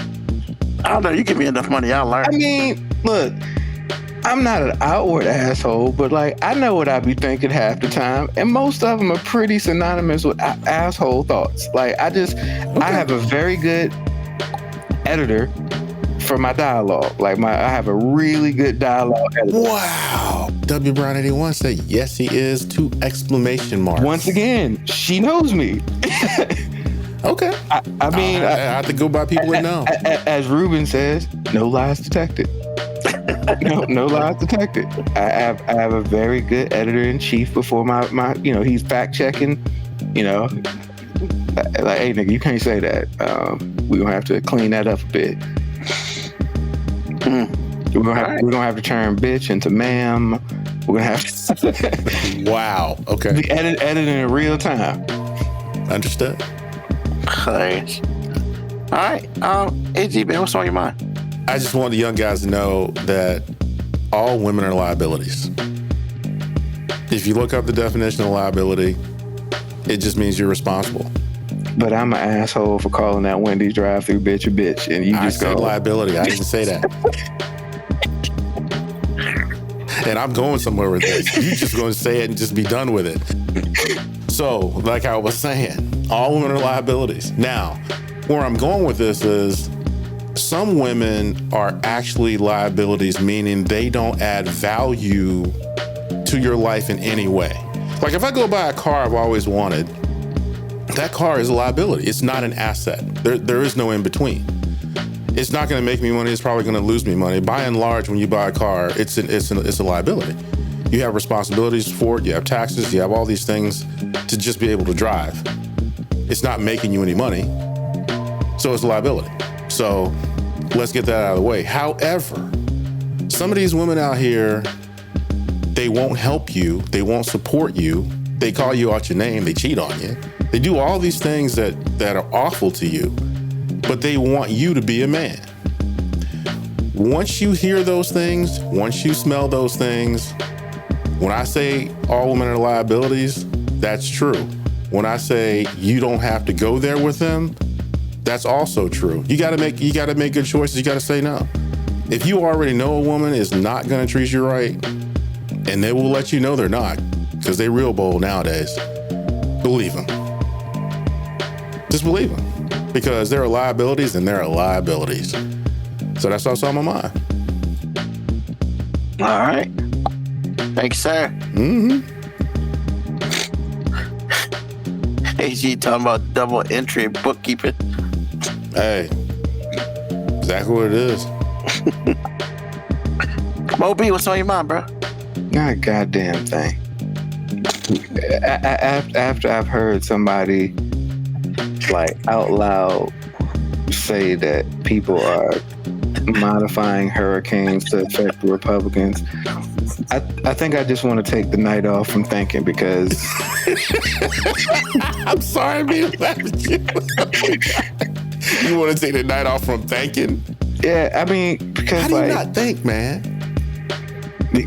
don't know. You give me enough money, I'll learn. I mean, look, I'm not an outward asshole, but like I know what I be thinking half the time, and most of them are pretty synonymous with asshole thoughts. Like I have a very good editor for my dialogue. Like I have a really good dialogue editor. Wow. W Brown 81 said yes, he is. 2 exclamation marks. Once again, she knows me. Okay. I mean, I have to go by people that know. As Ruben says, no lies detected. No lies detected. I have a very good editor in chief before my he's fact checking. Like, hey nigga, you can't say that. We're gonna have to clean that up a bit. We're gonna have to turn bitch into ma'am. We're gonna have to. Wow. Okay. Be edited in real time. Understood. Nice. All right. AG, man, what's on your mind? I just want the young guys to know that all women are liabilities. If you look up the definition of liability, it just means you're responsible. But I'm an asshole for calling that Wendy's drive-through bitch a bitch, and you just said liability. I didn't say that. And I'm going somewhere with this. You're just going to say it and just be done with it. So, like I was saying, all women are liabilities. Now, where I'm going with this is some women are actually liabilities, meaning they don't add value to your life in any way. Like if I go buy a car I've always wanted, that car is a liability. It's not an asset. There is no in between. It's not going to make me money. It's probably going to lose me money. By and large, when you buy a car, it's a liability. You have responsibilities for it. You have taxes. You have all these things to just be able to drive. It's not making you any money. So it's a liability. So let's get that out of the way. However, some of these women out here, they won't help you. They won't support you. They call you out your name. They cheat on you. They do all these things that are awful to you, but they want you to be a man. Once you hear those things, once you smell those things, when I say all women are liabilities, that's true. When I say you don't have to go there with them, that's also true. You gotta make good choices. You gotta say no. If you already know a woman is not gonna treat you right, and they will let you know they're not, because they real bold nowadays, believe them. Just believe them. Because there are liabilities and there are liabilities. So that's what's on my mind. All right. Thanks, sir. Mm-hmm. AG talking about double entry bookkeeping. Hey, exactly what it is. Moby, what's on your mind, bro? Not a goddamn thing. After I've heard somebody like out loud say that people are modifying hurricanes to affect the Republicans, I think I just want to take the night off from thinking because I'm sorry, man. You want to take the night off from thinking? Yeah, I mean, because how do you not think, man?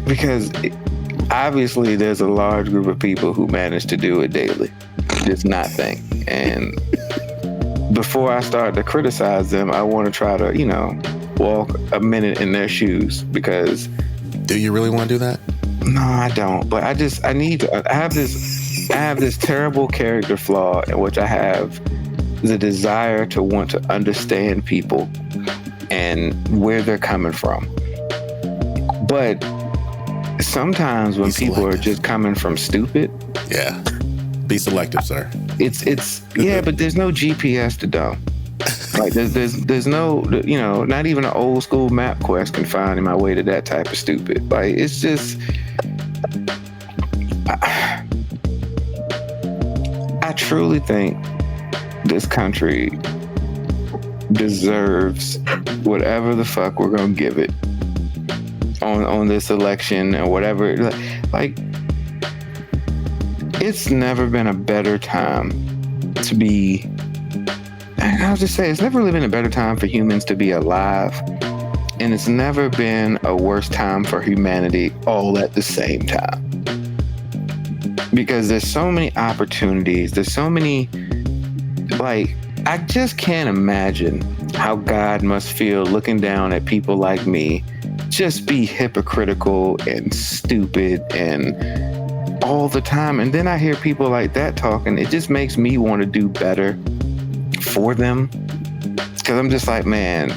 Because obviously there's a large group of people who manage to do it daily, just not think. And before I start to criticize them, I want to try to, walk a minute in their shoes because. Do you really want to do that? No, I don't. But I have this terrible character flaw in which I have the desire to want to understand people and where they're coming from. But sometimes when people are just coming from stupid, Yeah. Be selective, sir. it's yeah, but there's no GPS to dumb. Like there's no, you know, not even an old school MapQuest can find my way to that type of stupid. Like it's just, I truly think this country deserves whatever the fuck we're gonna give it on this election and whatever. Like, it's never been a better time to be. I'll just say it's never really been a better time for humans to be alive, and it's never been a worse time for humanity all at the same time. Because there's so many opportunities, there's so many, like, I just can't imagine how God must feel looking down at people like me just be hypocritical and stupid and all the time. And then I hear people like that talking, it just makes me want to do better for them, because I'm just like, man,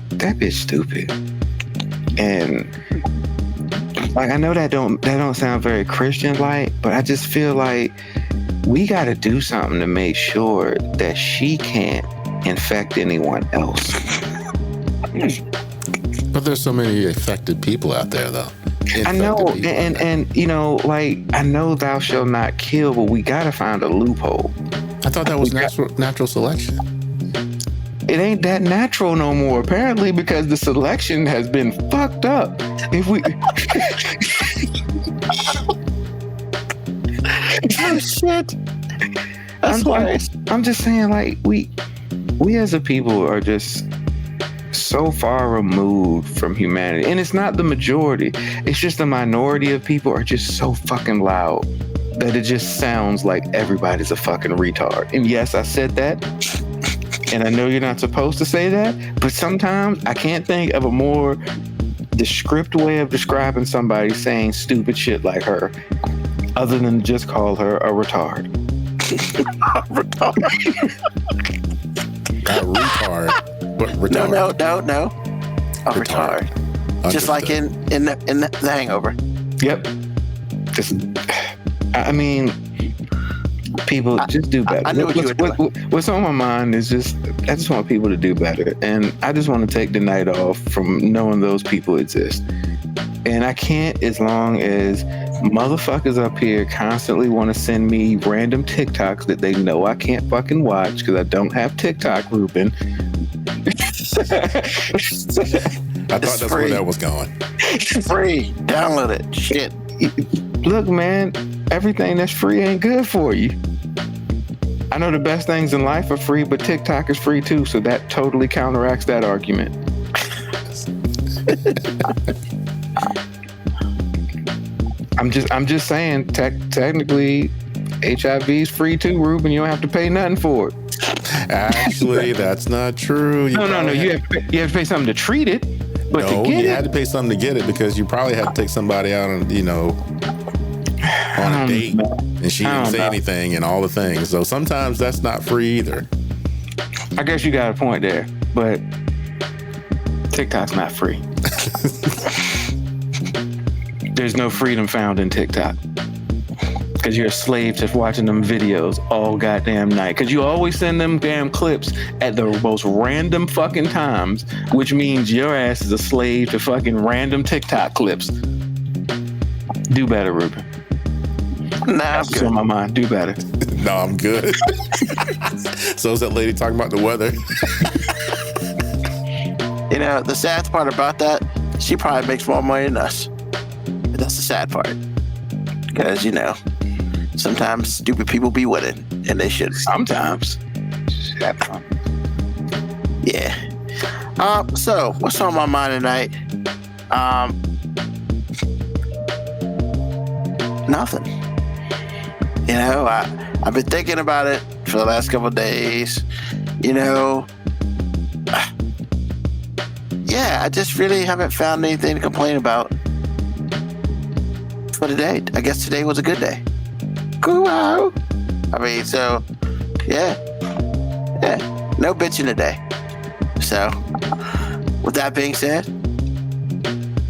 that bitch stupid. And like, I know that don't sound very Christian-like, but I just feel like we got to do something to make sure that she can't infect anyone else. But there's so many affected people out there, though. I know, and you know, like, I know thou shalt not kill, but we got to find a loophole. I thought that was natural selection. It ain't that natural no more, apparently, because the selection has been fucked up. If we Oh shit! That's hilarious. I'm just saying, like, we as a people are just so far removed from humanity. And it's not the majority. It's just the minority of people are just so fucking loud that it just sounds like everybody's a fucking retard. And yes, I said that. And I know you're not supposed to say that, but sometimes I can't think of a more descriptive way of describing somebody saying stupid shit like her, other than to just call her a retard. Retard. Not retard, but retard. No. A retard. Just like in the Hangover. Yep. Just, I mean, people just do better. I know what you were doing. What's on my mind is just, I just want people to do better. And I just want to take the night off from knowing those people exist. And I can't, as long as motherfuckers up here constantly want to send me random TikToks that they know I can't fucking watch because I don't have TikTok, Ruben. I thought that's where that was going. It's free. Download it. Shit. Look, man, everything that's free ain't good for you. I know the best things in life are free, but TikTok is free too, so that totally counteracts that argument. I'm just saying, technically, HIV is free too, Ruben. You don't have to pay nothing for it. Actually, that's not true. No. You have to pay something to treat it, but no, to get you it, had to pay something to get it because you probably had to take somebody out on, on a date, and she didn't say anything and all the things. So sometimes that's not free either. I guess you got a point there, but TikTok's not free. There's no freedom found in TikTok because you're a slave to watching them videos all goddamn night, because you always send them damn clips at the most random fucking times, which means your ass is a slave to fucking random TikTok clips. Do better, Ruben. Nah, I'm good. On my mind. Do better. No, I'm good. So is that lady talking about the weather? The sad part about that, she probably makes more money than us. But that's the sad part. Because, sometimes stupid people be winning, and they should. Sometimes. Yeah. So, what's on my mind tonight? Nothing. I've been thinking about it for the last couple of days. Yeah, I just really haven't found anything to complain about for today. I guess today was a good day. Cool. Yeah. Yeah, no bitching today. So, with that being said,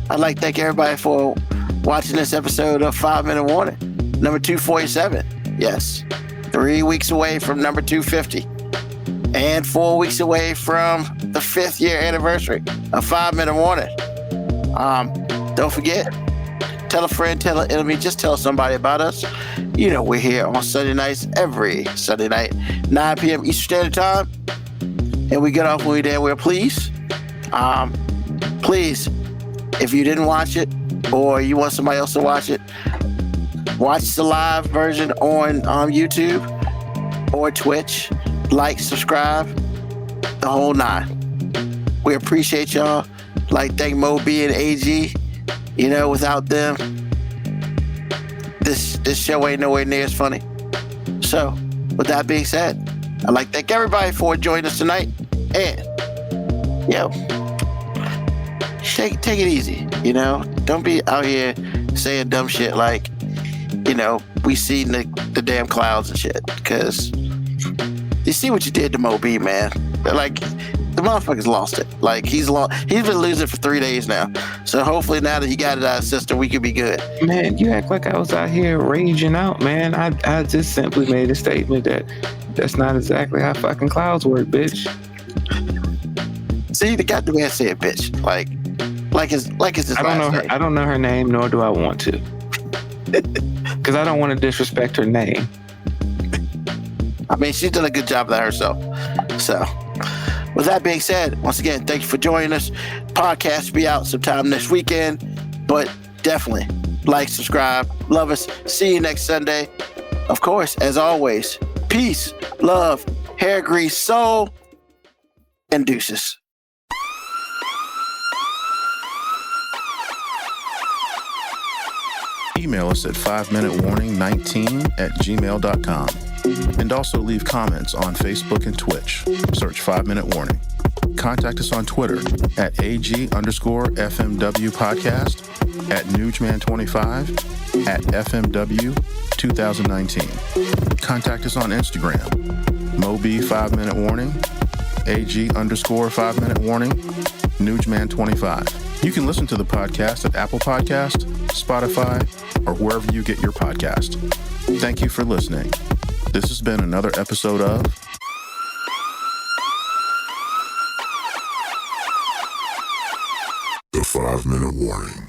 I'd like to thank everybody for watching this episode of 5 Minute Warning, number 247. Yes, 3 weeks away from number 250, and 4 weeks away from the 5th year anniversary of 5 Minute Warning. Don't forget, tell a friend, tell an enemy, just tell somebody about us. You know, we're here on Sunday nights, every Sunday night, 9 p.m. Eastern Standard Time. And we get off when we damn well please. Please, if you didn't watch it or you want somebody else to watch it, watch the live version on YouTube or Twitch. Like, subscribe, the whole 9. We appreciate y'all. Like, thank Mo B and AG. You know, without them, this show ain't nowhere near as funny. So, with that being said, I'd like to thank everybody for joining us tonight. And, yo, take it easy, you know? Don't be out here saying dumb shit like, you know, we see the damn clouds and shit. Because you see what you did to Mo B, man. Like, the motherfucker's lost it. Like, he's been losing for 3 days now. So hopefully now that he got it out of his system, we could be good. Man, you act like I was out here raging out, man. I just simply made a statement that that's not exactly how fucking clouds work, bitch. See, the goddamn man said bitch. Like it's his I don't know last her. name. I don't know her name, nor do I want to, because I don't want to disrespect her name. I mean, she's done a good job of that herself. So, with that being said, once again, thank you for joining us. Podcast will be out sometime next weekend, but definitely like, subscribe, love us. See you next Sunday. Of course, as always, peace, love, hair grease, soul, and deuces. Email us at 5minutewarning19@gmail.com. And also leave comments on Facebook and Twitch. Search 5 Minute Warning. Contact us on Twitter at AG_FMW podcast, at Newsman25, at FMW 2019. Contact us on Instagram, Moby 5 Minute Warning, AG_5 Minute Warning, Newsman25. You can listen to the podcast at Apple Podcast, Spotify, or wherever you get your podcast. Thank you for listening. This has been another episode of The 5 Minute Warning.